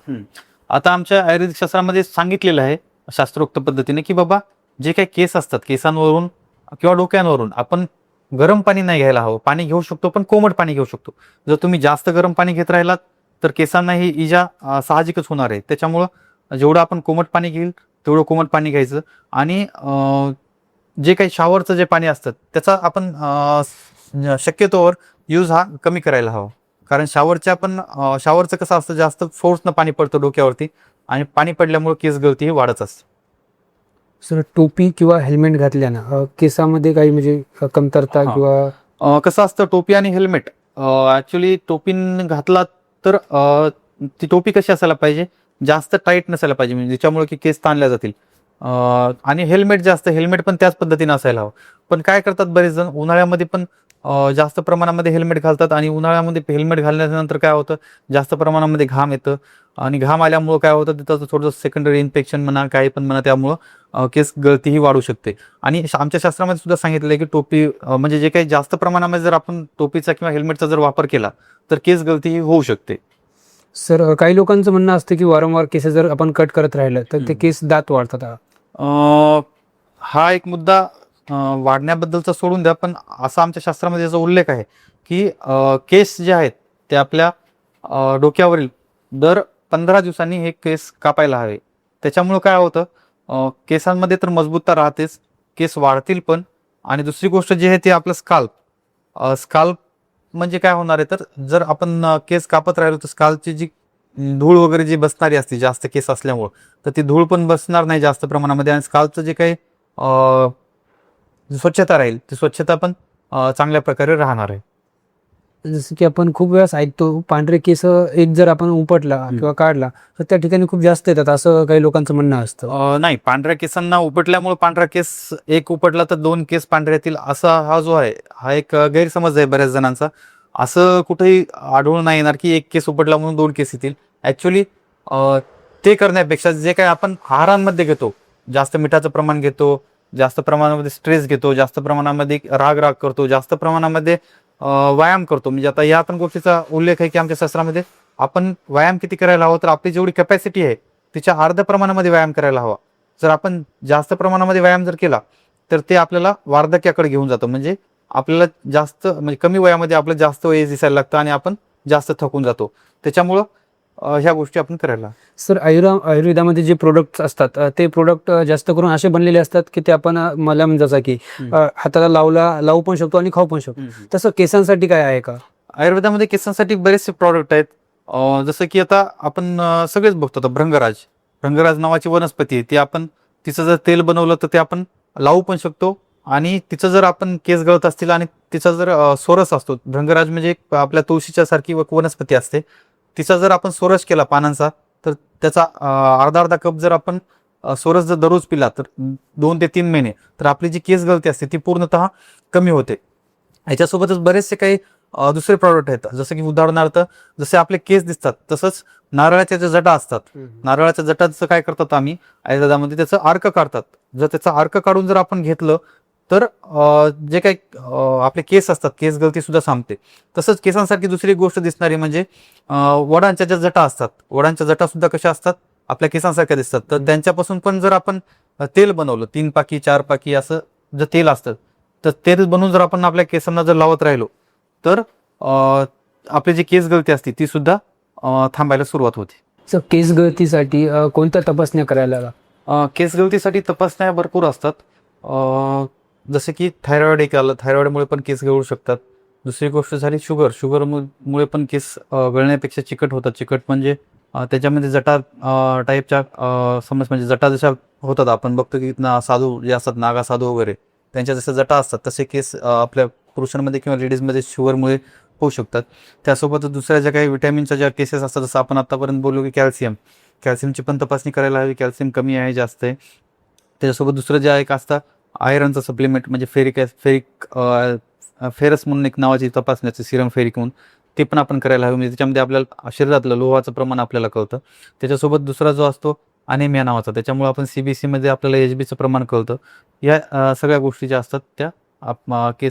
आता आमच्या आयुर्वेदिक शास्त्रामध्ये सांगितलेलं आहे शास्त्रोक्त पद्धतीने की बाबा जे काही केस असतात केसांवरून किंवा डोक्यांवरून आपण गरम पाणी नाही घ्यायला हवं. पाणी घेऊ शकतो पण कोमट पाणी घेऊ शकतो. जर तुम्ही जास्त गरम पाणी घेत राहिलात तर केसांना ही इजा साहजिकच होणार आहे. त्याच्यामुळं जेवढं आपण कोमट पाणी घेईल तेवढं कोमट पाणी घ्यायचं. आणि जे काही शॉवरचं जे पाणी असतं त्याचा आपण शक्यतोवर यूज हा कमी करायला हवा. कारण शॉवरचं कसं असतं, जास्त फोर्सनं पाणी पडतं डोक्यावरती आणि पाणी पडल्यामुळे केस गळती ही वाढत असते. सर टोपी किंवा हेल्मेट घातल्यानं केसामध्ये काही म्हणजे कमतरता हा. किंवा कसं असतं टोपी आणि हेल्मेट, ऍक्च्युली टोपी घातला तर ती टोपी कशी असायला पाहिजे, जास्त टाईट नसायला पाहिजे म्हणजे ज्याच्यामुळे की केस ताणल्या जातील. आणि हेल्मेट पण त्याच पद्धतीने असायला हवं. पण काय करतात बरेच जण उन्हाळ्यामध्ये पण जास्त प्रमाणामध्ये हेल्मेट घालतात आणि उन्हाळ्यामध्ये हेल्मेट घालण्यानंतर काय होतं, जास्त प्रमाणामध्ये घाम येतं आणि घाम आल्यामुळं काय होतं त्याचं थोडंसं सेकंडरी इन्फेक्शन म्हणा काही पण म्हणा, त्यामुळं केस गळतीही वाढू शकते. आणि आमच्या शास्त्रामध्ये सुद्धा सांगितलं की टोपी म्हणजे जे काही जास्त प्रमाणामध्ये जर आपण टोपीचा किंवा हेल्मेटचा जर वापर केला तर केस गळती ही होऊ शकते. सर काही लोकांचं म्हणणं असतं की वारंवार केस जर आपण कट करत राहिलं तर ते केस दात वाढतात. हा एक मुद्दा वाढण्याबद्दलचा सोडून द्या, पण असा आमच्या शास्त्रामध्ये याचा उल्लेख आहे की केस जे आहेत ते आपल्या डोक्यावरील दर 15 दिवसांनी हे केस कापायला हवे. त्याच्यामुळं काय होतं, केसांमध्ये तर मजबूतता राहतेच, केस वाढतील पण. आणि दुसरी गोष्ट जी आहे ती आपलं स्काल्प म्हणजे काय होणार आहे, तर जर आपण केस कापत राहिलो तर स्काल्पची जी धूळ वगैरे जी बसणारी असते जास्त केस असल्यामुळं, तर ती धूळ पण बसणार नाही जास्त प्रमाणामध्ये आणि स्काल्पचं जे काही स्वच्छता राहील ती स्वच्छता पण चांगल्या प्रकारे राहणार आहे. जसं की आपण खूप वेळा ऐकतो पांढरे केस एक जर आपण उपटला किंवा काढला तर त्या ठिकाणी खूप जास्त येतात असं काही लोकांचं म्हणणं असतं. नाही, पांढऱ्या केसांना उपटल्यामुळे पांढरा केस एक उपटला तर 2 केस पांढरे येतील असा हा जो आहे हा एक गैरसमज आहे बऱ्याच जणांचा. असं कुठेही आढळून नाही येणार की एक केस उपटला म्हणून 2 केस येतील. ऍक्च्युली ते करण्यापेक्षा जे काही आपण आहारांमध्ये घेतो, जास्त मिठाचं प्रमाण घेतो, जास्त प्रमाणामध्ये स्ट्रेस घेतो, जास्त प्रमाणामध्ये राग करतो, जास्त प्रमाणामध्ये व्यायाम करतो. म्हणजे आता या पण गोष्टीचा उल्लेख आहे की आमच्या शास्त्रामध्ये आपण व्यायाम किती करायला हवा, तर आपली जेवढी कॅपॅसिटी आहे तिच्या अर्ध्या प्रमाणामध्ये व्यायाम करायला हवा. जर आपण जास्त प्रमाणामध्ये व्यायाम जर केला तर ते आपल्याला वार्धक्याकडे घेऊन जातं. म्हणजे आपल्याला जास्त म्हणजे कमी वयामध्ये आपलं जास्त वय दिसायला लागतं आणि आपण जास्त थकून जातो. त्याच्यामुळं ह्या गोष्टी आपण करायला. सर आयुर्वेदामध्ये जे प्रोडक्ट असतात ते प्रोडक्ट जास्त करून असे बनलेले असतात की ते आपण मलम जसा की हाताला लावू पण शकतो आणि खाऊ पण शकतो. तसं केसांसाठी काय आहे का? आयुर्वेदामध्ये केसांसाठी बरेचसे प्रॉडक्ट आहेत. जसं की आता आपण सगळेच बघतो, आता भृंगराज नावाची वनस्पती आहे, ती आपण तिचं जर तेल बनवलं तर ते आपण लावू पण शकतो. आणि तिचं जर आपण केस गळत असतील आणि तिचा जर सोरस असतो, भृंगराज म्हणजे एक आपल्या तुळशीच्या सारखी वनस्पती असते, तिचा जर आपण सोरस केला पानांचा तर त्याचा अर्धा कप जर आपण सोरस जर दररोज पिला तर 2 ते 3 महिने तर आपली जी केस गळती असते ती पूर्णतः कमी होते. ह्याच्यासोबतच बरेचसे काही दुसरे प्रॉडक्ट आहेत. जसं की उदाहरणार्थ जसे आपले केस दिसतात तसंच नारळाच्या ज्या जटा असतात, नारळाच्या जटाचं काय करतात आम्ही आयुर्वेदामध्ये, त्याचं अर्क काढतात. जर त्याचा अर्क काढून जर आपण घेतलं तर जे काही आपले केस असतात केस गळती सुद्धा थांबते. तसंच केसांसारखी दुसरी गोष्ट दिसणारी म्हणजे वडांच्या ज्या जटा असतात, वडांच्या जटा सुद्धा कशा असतात आपल्या केसांसारख्या दिसतात. तर त्यांच्यापासून पण जर आपण तेल बनवलं 3 पाकी 4 पाकी असं जर तेल असतं तर तेल बनवून जर आपण आपल्या केसांना जर लावत राहिलो तर आपली जी केस गळती असते ती सुद्धा थांबायला सुरुवात होते. सर केस गळतीसाठी कोणत्या तपासण्या करायला लागतात? केस गळतीसाठी तपासण्या भरपूर असतात. जसे की थायरॉइड एक आलं, थायरॉइडमुळे पण केस गळू शकतात. दुसरी गोष्ट झाली शुगरमुळे पण केस गळण्यापेक्षा चिकट होतात. चिकट म्हणजे त्याच्यामध्ये जटा टाईपच्या समज म्हणजे जटा जशा होतात, आपण बघतो की साधू जे असतात नागा साधू वगैरे त्यांच्या जसं जटा असतात तसे केस आपल्या पुरुषांमध्ये किंवा लेडीजमध्ये शुगरमुळे होऊ शकतात. त्यासोबतच दुसऱ्या ज्या काही विटॅमिनच्या ज्या केसेस असतात, जसं आपण आतापर्यंत बोललो की कॅल्शियमची पण तपासणी करायला हवी. कॅल्शियम कमी आहे जास्त आहे. त्याच्यासोबत दुसरं जे एक असतं आयरनचं सप्लिमेंट म्हणजे फेरस म्हणून एक नावाची तपासणी असते, सिरम फेरिक म्हणून, ते पण आपण करायला हवी. म्हणजे त्याच्यामध्ये आपल्याला शरीरातलं लोहाचं प्रमाण आपल्याला कळतं. त्याच्यासोबत दुसरा जो असतो अनेमिया नावाचा, त्याच्यामुळे आपण CBC मध्ये आपल्याला HBचं प्रमाण कळतं. या सगळ्या गोष्टी ज्या असतात त्या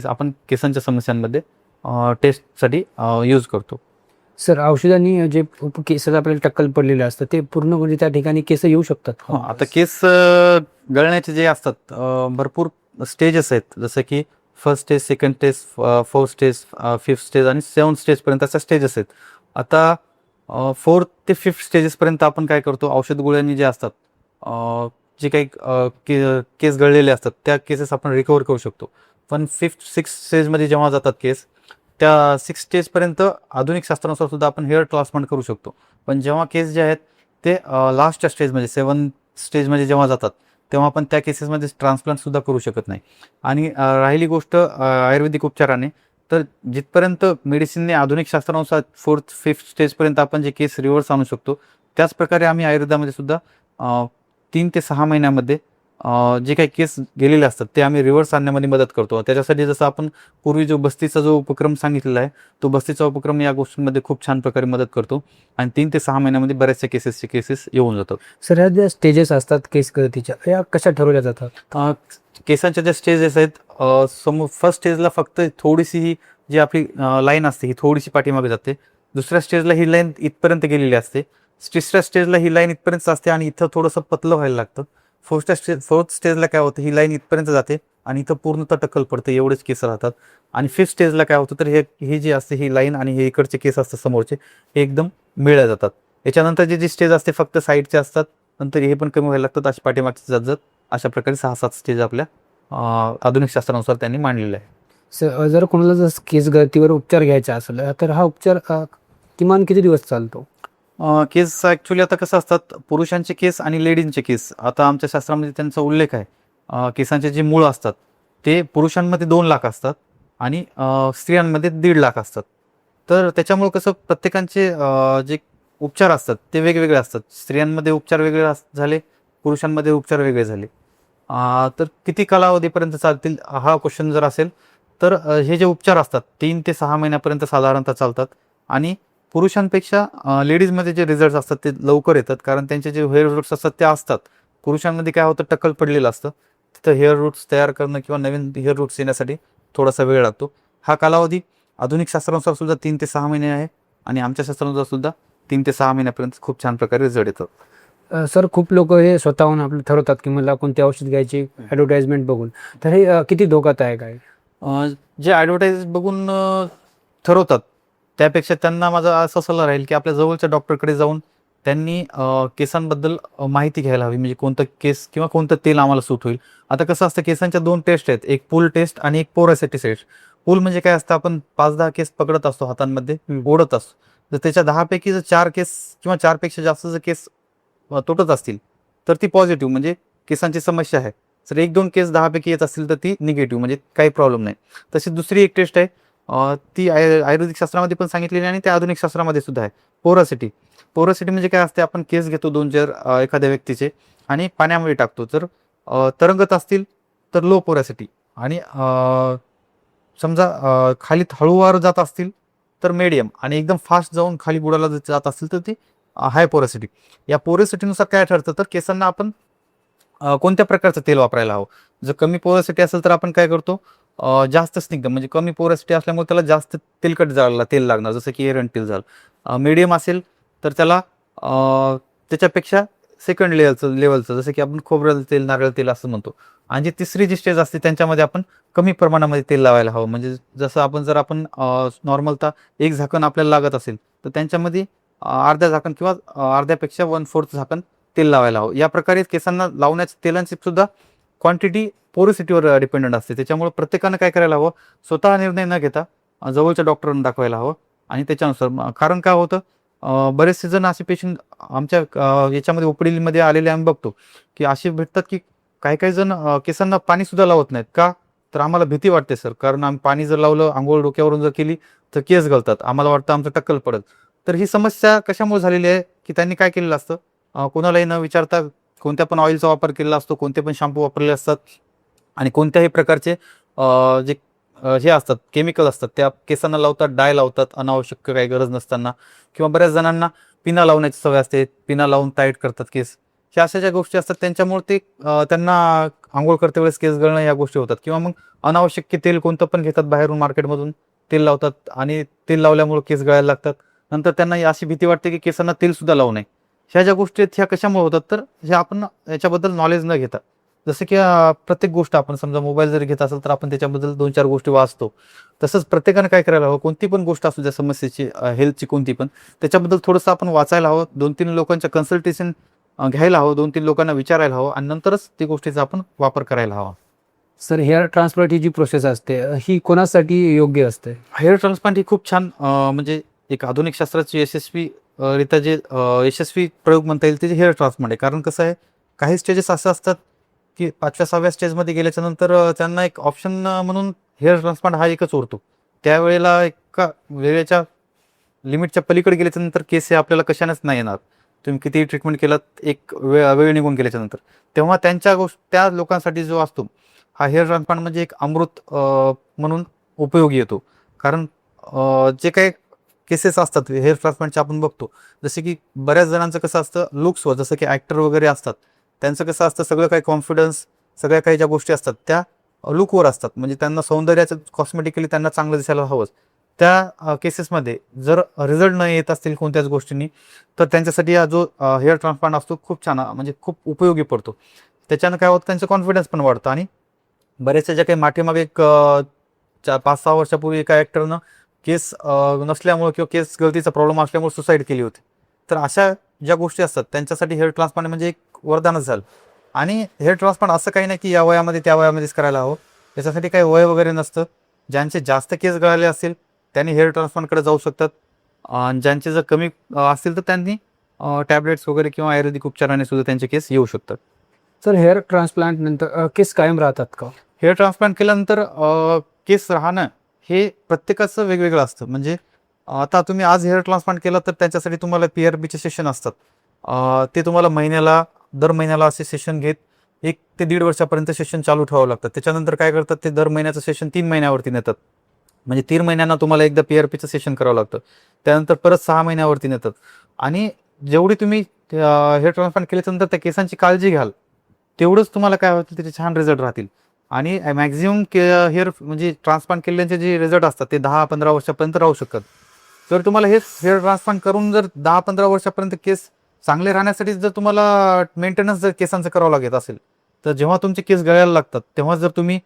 आपण केसांच्या समस्यांमध्ये टेस्टसाठी यूज करतो. सर औषधांनी जे केसाला आपल्याला टक्कल पडलेले असतं ते पूर्ण म्हणजे त्या ठिकाणी केस येऊ शकतात का? आता केस गळण्याचे जे असतात भरपूर स्टेजेस आहेत, जसं की first stage, second stage, fourth stage, fifth stage आणि सेव्हन्थ स्टेजपर्यंत अशा स्टेजेस आहेत. आता फोर्थ ते फिफ्थ स्टेजेसपर्यंत आपण काय करतो, औषध गोळ्यांनी जे असतात जे काही केस गळलेले असतात त्या केसेस आपण रिकवर करू शकतो. पण फिफ्थ सिक्स्थ स्टेजमध्ये जेव्हा जातात केस, त्या सिक्स स्टेजपर्यंत आधुनिक शास्त्रानुसार सुद्धा आपण हेअर ट्रान्सप्लांट करू शकतो. पण जेव्हा केस जे आहेत ते लास्टच्या स्टेजमध्ये सेवन स्टेजमध्ये जेव्हा जातात तेव्हा आपण त्या केसेसमध्ये ट्रान्सप्लांट सुद्धा करू शकत नाही. आणि राहिली गोष्ट आयुर्वेदिक उपचाराने, तर जिथपर्यंत मेडिसिनने आधुनिक शास्त्रानुसार फोर्थ फिफ्थ स्टेजपर्यंत आपण जे केस रिव्हर्स आणू शकतो, त्याच प्रकारे आम्ही आयुर्वेदामध्ये सुद्धा 3 ते 6 महिन्यामध्ये जे काही केस गेलेले असतात ते आम्ही रिव्हर्स आणण्यामध्ये मदत करतो. त्याच्यासाठी जसं आपण पूर्वी जो बस्तीचा जो उपक्रम सांगितलेला आहे, तो बस्तीचा उपक्रम या गोष्टींमध्ये खूप छान प्रकारे मदत करतो आणि 3 ते 6 महिन्यामध्ये बऱ्याचशा केसेस येऊन जातात. सर ह्या ज्या स्टेजेस असतात केस गळतीच्या या कशा ठरवल्या जातात? केसांच्या ज्या स्टेजेस आहेत, समोर फर्स्ट स्टेजला फक्त थोडीशी ही जी आपली लाईन असते ही थोडीशी पाठीमागे जाते. दुसऱ्या स्टेजला ही लाईन इथपर्यंत गेलेली असते. तिसऱ्या स्टेजला ही लाईन इथपर्यंत असते आणि इथं थोडंसं पतलं व्हायला लागतं. फोर्थ स्टेजला काय होतं, ही लाईन इथपर्यंत जाते आणि इथं पूर्णतः टक्कल पडतं, एवढेच केस राहतात. आणि फिफ्थ स्टेजला काय होतं, तर ही जी असते ही लाईन आणि हे इकडचे केस असतात समोरचे, हे एकदम मिळल्या जातात. याच्यानंतर जी स्टेज असते फक्त साईडचे असतात, नंतर हे पण कमी व्हायला लागतात, अशी पाठीमागचे जात जात अशा प्रकारे 6-7 स्टेज आपल्या आधुनिक शास्त्रानुसार त्यांनी मांडलेलं आहे. सर जर कोणाला जर केस गळतीवर उपचार घ्यायचा असेल तर हा उपचार किमान किती दिवस चालतो? केस ॲक्च्युली आता कसं असतात, पुरुषांचे केस आणि लेडीजचे केस, आता आमच्या शास्त्रामध्ये त्यांचा उल्लेख आहे. केसांचे जे मूळ असतात ते पुरुषांमध्ये 2 लाख असतात आणि स्त्रियांमध्ये 1.5 लाख असतात. तर त्याच्यामुळं कसं प्रत्येकांचे जे उपचार असतात ते वेगवेगळे असतात. स्त्रियांमध्ये उपचार वेगळे झाले, पुरुषांमध्ये उपचार वेगळे झाले. तर किती कालावधीपर्यंत चालतील हा क्वेश्चन जर असेल, तर हे जे उपचार असतात 3 ते 6 महिन्यापर्यंत साधारणतः चालतात. आणि पुरुषांपेक्षा लेडीजमध्ये जे रिझल्ट असतात ते लवकर येतात, कारण त्यांचे जे हेअर रूट्स असतात त्या असतात. पुरुषांमध्ये काय होतं, टक्कल पडलेलं असतं, तिथं हेअर रूट्स तयार करणं किंवा नवीन हेअर रूट्स येण्यासाठी थोडासा वेळ लागतो. हा कालावधी आधुनिक शास्त्रानुसार सुद्धा 3 ते 6 महिने आहे आणि आमच्या शास्त्रानुसार सुद्धा 3 ते 6 महिन्यापर्यंत खूप छान प्रकारे रिझल्ट येतात. सर खूप लोक हे स्वतःहून आपलं ठरवतात की मला कोणते औषध घ्यायची ॲडव्हर्टाइजमेंट बघून, तर हे किती धोकादायक आहे? जे ॲडव्हर्टाईज बघून ठरवतात त्यापेक्षा त्यांना माझा असा सल्ला राहील की आपल्या जवळच्या डॉक्टरकडे जाऊन त्यांनी केसांबद्दल माहिती घ्यायला हवी, म्हणजे कोणतं केस किंवा कोणतं तेल आम्हाला सूट होईल. आता कसं असतं, केसांच्या 2 टेस्ट आहेत, एक पूल टेस्ट आणि एक पोरॅसिटी टेस्ट. पूल म्हणजे काय असतं, आपण 5-10 केस पकडत असतो हातांमध्ये, ओढत असतो. तर त्याच्या 10 पैकी जर 4 केस किंवा 4 पेक्षा जास्त जर केस तुटत असतील तर ती पॉझिटिव्ह, म्हणजे केसांची समस्या आहे. जर 1-2 केस 10 पैकी येत असतील तर ती निगेटिव्ह, म्हणजे काही प्रॉब्लेम नाही. तशी दुसरी एक टेस्ट आहे, ती आयुर्वेदिक शास्त्रामध्ये पण सांगितलेली आणि त्या आधुनिक शास्त्रामध्ये सुद्धा आहे, पोरॉसिटी. पोरॉसिटी म्हणजे काय असते, आपण केस घेतो 2-4 एखाद्या व्यक्तीचे आणि पाण्यामध्ये टाकतो. तर तरंगत असतील तर लो पोरॉसिटी आणि समजा खाली हळूवार जात असतील तर मीडियम आणि एकदम फास्ट जाऊन खाली बुडाला जात असतील तर ती हाय पोरॉसिटी. या पोरॉसिटीनुसार काय ठरतं, तर केसांना आपण कोणत्या प्रकारचं तेल वापरायला हवं. जर कमी पोरॉसिटी असेल तर आपण काय करतो, जास्त स्निग्ध, म्हणजे कमी पोरॉसिटी असल्यामुळे त्याला जास्त तेलकट तेल लागणार, जसं की एरंटील झालं. मीडियम असेल तर त्याला त्याच्यापेक्षा सेकंड लेवलचं जसं की आपण खोबरेल तेल, नारळ तेल असं म्हणतो. आणि जी तिसरी जी स्टेज असते त्यांच्यामध्ये आपण कमी प्रमाणामध्ये तेल लावायला हवं. म्हणजे जसं जर आपण नॉर्मलता 1 झाकण आपल्याला लागत असेल तर त्यांच्यामध्ये अर्ध्या झाकण किंवा अर्ध्यापेक्षा 1/4 झाकण तेल लावायला हवं. या प्रकारे केसांना लावण्याच्या तेलांची सुद्धा क्वांटिटी पोरोसिटीवर डिपेंडंट असते. त्याच्यामुळे प्रत्येकानं काय करायला हवं, स्वतः निर्णय न घेता जवळच्या डॉक्टरांना दाखवायला हवं. आणि त्याच्यानुसार कारण काय होतं, बरेचसे जण असे पेशंट आमच्या याच्यामध्ये ओपीडीमध्ये आलेले आम्ही बघतो की असे भेटतात की काही काही जण केसांना पाणी सुद्धा लावत नाहीत. का? तर आम्हाला भीती वाटते सर, कारण आम्ही पाणी जर लावलं, आंघोळ डोक्यावरून जर केली तर केस गळतात, आम्हाला वाटतं आमचं टक्कल पडत. तर ही समस्या कशामुळे झालेली आहे की त्यांनी काय केलेलं असतं, कोणालाही न विचारता कोणत्या पण ऑइलचा वापर केलेला असतो, कोणते पण शॅम्पू वापरलेले असतात आणि कोणत्याही प्रकारचे जे हे असतात केमिकल असतात त्या केसांना लावतात, डाय लावतात अनावश्यक काही गरज नसताना. किंवा बऱ्याच जणांना पिना लावण्याची सवय असते, पिना लावून टाईट करतात केस. ह्या अशा ज्या गोष्टी असतात त्यांच्यामुळे ते त्यांना आंघोळ करते वेळेस केस गळणं या गोष्टी होतात. किंवा मग अनावश्यक तेल कोणतं पण घेतात बाहेरून मार्केटमधून, तेल लावतात आणि तेल लावल्यामुळे केस गळायला लागतात. नंतर त्यांना अशी भीती वाटते की केसांना तेल सुद्धा लावू नये. ह्या ज्या गोष्टी आहेत ह्या कशामुळे होतात, तर ह्या आपण याच्याबद्दल नॉलेज न घेता, जसं की प्रत्येक गोष्ट आपण समजा मोबाईल जर घेत असेल तर आपण त्याच्याबद्दल 2-4 गोष्टी वाचतो. तसंच प्रत्येकानं काय करायला हवं, कोणती पण गोष्ट असू द्या समस्येची, हेल्थची कोणती पण, त्याच्याबद्दल थोडंसं आपण वाचायला हवं, 2-3 लोकांच्या कन्सल्टेशन घ्यायला हवं, 2-3 लोकांना विचारायला हवं आणि नंतरच ती गोष्टीचा आपण वापर करायला हवा. सर हेअर ट्रान्सप्लांट ही जी प्रोसेस असते ही कोणासाठी योग्य असते? हेअर ट्रान्सप्लांट ही खूप छान म्हणजे एक आधुनिक शास्त्राची यशस्वी रित्या जे यशस्वी प्रयोग म्हणता येईल ते हेअर ट्रान्सप्लांट आहे. कारण कसं आहे, काही स्टेजेस असं असतात की 5व्या-6व्या स्टेजमध्ये गेल्याच्या नंतर त्यांना एक ऑप्शन म्हणून हेअर ट्रान्सप्लांट हा एकच उरतो. त्यावेळेला एका वेळेच्या लिमिटच्या पलीकडे गेल्याच्या नंतर केस हे आपल्याला कशानेच नाही येणार. तुम्ही कितीही ट्रीटमेंट केलात, एक वेळ निघून गेल्याच्या नंतर. तेव्हा त्या लोकांसाठी जो असतो हा हेअर ट्रान्सप्लांट म्हणजे एक अमृत म्हणून उपयोगी येतो. कारण जे काही केसेस असतात हेअर ट्रान्सप्लांटचे आपण बघतो, जसे की बऱ्याच जणांचं कसं असतं लुक्सवर, जसं की ॲक्टर वगैरे असतात, त्यांचं कसं असतं सगळं काही कॉन्फिडन्स, सगळ्या काही ज्या गोष्टी असतात त्या लुकवर असतात. म्हणजे त्यांना सौंदर्याचं कॉस्मेटिकली त्यांना चांगलं दिसायला हवंच. त्या केसेसमध्ये जर रिझल्ट न येत असतील कोणत्याच गोष्टींनी, तर त्यांच्यासाठी हा जो हेअर ट्रान्सप्लांट असतो खूप छान म्हणजे खूप उपयोगी पडतो. त्याच्यानं काय होतं, त्यांचं कॉन्फिडन्स पण वाढतं. आणि बऱ्याचशा ज्या काही माठीमागे एक 5-6 वर्षापूर्वी एका ॲक्टरनं केस नसल्यामुळे किंवा केस गळतीचा प्रॉब्लेम असल्यामुळे सुसाईड केली होती. तर अशा ज्या गोष्टी असतात त्यांच्यासाठी हेअर ट्रान्सप्लांट म्हणजे एक वरदानच झालं. आणि हेअर ट्रान्सप्लांट असं काही नाही की या वयामध्ये त्या वयामध्येच करायला हवं. त्याच्यासाठी काही वय वगैरे नसतं. ज्यांचे जास्त केस गळाले असतील त्यांनी हेअर ट्रान्सप्लांटकडे जाऊ शकतात. आणि ज्यांचे जर कमी असतील तर त्यांनी टॅबलेट्स वगैरे किंवा आयुर्वेदिक उपचाराने सुद्धा त्यांचे केस येऊ शकतात. सर हेअर ट्रान्सप्लांट नंतर केस कायम राहतात का? हेअर ट्रान्सप्लांट केल्यानंतर केस राहणं हे प्रत्येकाचं वेगवेगळं असतं. म्हणजे आता तुम्ही आज हेअर ट्रान्सप्लांट केलं तर त्याच्यासाठी तुम्हाला PRPचे सेशन असतात. ते तुम्हाला दर महिन्याला असे सेशन घेत 1 ते 1.5 वर्षापर्यंत सेशन चालू ठेवावं लागतं. त्याच्यानंतर काय करतात, ते दर महिन्याचं सेशन 3 महिन्यावरती नेतात. म्हणजे 3 महिन्यांना तुम्हाला एकदा PRPचं सेशन करावं लागतं. त्यानंतर परत 6 महिन्यावरती नेतात. आणि जेवढी तुम्ही हेअर ट्रान्सप्लांट केल्यानंतर त्या केसांची काळजी घ्याल, तेवढंच तुम्हाला काय होतं, त्याचे छान रिझल्ट राहतील. आणि मॅक्झिमम हेअर म्हणजे ट्रान्सप्लांट केल्याचे जे रिझल्ट असतात ते 10-15 वर्षापर्यंत राहू शकतात. जर तुम्हाला हेच हेअर ट्रान्सप्लांट करून जर 10-15 वर्षापर्यंत केस चांगले राहण्यासाठी जर तुम्हाला मेंटेनन्स जर केसांचं करावं लागत असेल, तर जेव्हा तुमचे केस गळायला लागतात तेव्हा जर तुम्ही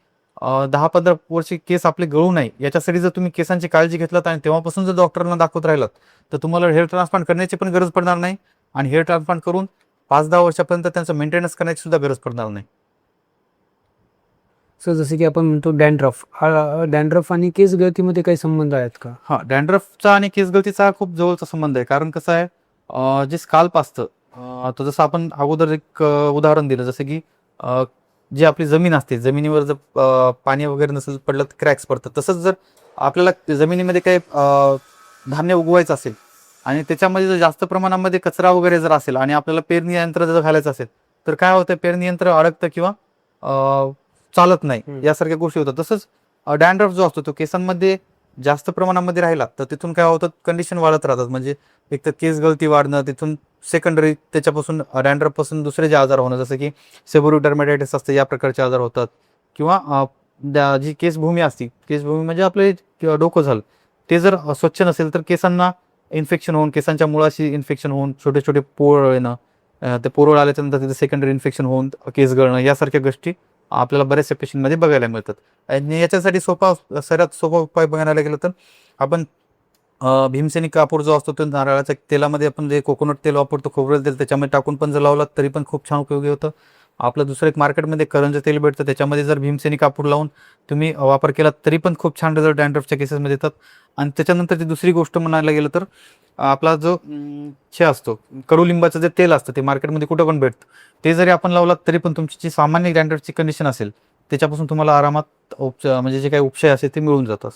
10-15 वर्षी केस आपले गळू नये याच्यासाठी जर तुम्ही केसांची काळजी घेतलात आणि तेव्हापासून जर डॉक्टरांना दाखवत राहिलात, तर तुम्हाला हेअर ट्रान्सप्लांट करण्याची पण गरज पडणार नाही. आणि हेअर ट्रान्सप्लांट करून 5-10 वर्षापर्यंत त्यांचं मेंटेनन्स करण्याची सुद्धा गरज पडणार नाही. सर जसे की आपण म्हणतो डॅन्ड्रफ, हा डॅन्ड्रफ आणि केस गळतीमध्ये काही संबंध आहेत का? हां, डॅन्ड्रफचा आणि केस गळतीचा खूप जवळचा संबंध आहे. कारण कसं आहे, जे स्काल्प असतं, तर जसं आपण अगोदर एक उदाहरण दिलं, जसं की जी आपली जमीन असते, जमिनीवर जर पाणी वगैरे नसेल पडलं तर क्रॅक्स पडतात. तसंच जर आपल्याला जमिनीमध्ये काही धान्य उगवायचं असेल आणि त्याच्यामध्ये जर जास्त प्रमाणामध्ये कचरा वगैरे जर असेल आणि आपल्याला पेरणी यंत्र जर घालायचं असेल, तर काय होतं, पेरणी यंत्र अडकतं किंवा चालत नाही, यासारख्या गोष्टी होतात. तसंच डॅन्ड्रफ जो असतो तो केसांमध्ये जास्त प्रमाणामध्ये राहिला तर तिथून काय होतं, कंडिशन वाढत राहतात. म्हणजे एक तर केस गळती वाढणं, तिथून सेकंडरी त्याच्यापासून डॅन्ड्रफपासून दुसरे जे आजार होणं, जसं की सेबोरिक डर्मॅटायटिस असते, या प्रकारचे आजार होतात. किंवा जी केसभूमी असते, केसभूमी म्हणजे आपले डोकं झालं, ते जर स्वच्छ नसेल तर केसांना इन्फेक्शन होऊन, केसांच्या मुळाशी इन्फेक्शन होऊन छोटे छोटे पोळ येणं, ते पोरळ आल्याच्यानंतर तिथे सेकंडरी इन्फेक्शन होऊन केस गळणं, यासारख्या गोष्टी आपल्याला बऱ्याचशा पेशंटमध्ये बघायला मिळतात. आणि याच्यासाठी सर्वात सोपा उपाय बघायला गेलं तर आपण भीमसेनी कापूर जो असतो तो नारळाच्या तेलामध्ये, आपण जे कोकोनट तेल वापरतो, खोबरेल तेल, त्याच्यामध्ये टाकून पण जर लावलात तरी पण खूप छान उपयोगी होतं. आपलं दुसरं एक मार्केटमध्ये करंज तेल भेटतं, त्याच्यामध्ये जर भीमसेनी कापूर लावून तुम्ही वापर केला तरी पण खूप छान रिझल्ट डॅन्ड्रफच्या केसेसमध्ये येतात. आणि त्याच्यानंतर ती दुसरी गोष्ट म्हणायला गेलं तर आपला जो हे असतो कडुलिंबाचं जे तेल असतं, ते मार्केटमध्ये कुठं पण भेटतं. ते जरी आपण लावलात तरी पण तुमची जी सामान्य डॅन्ड्रफची कंडिशन असेल त्याच्यापासून तुम्हाला आरामात म्हणजे जे काही उपचार असेल ते मिळून जातात.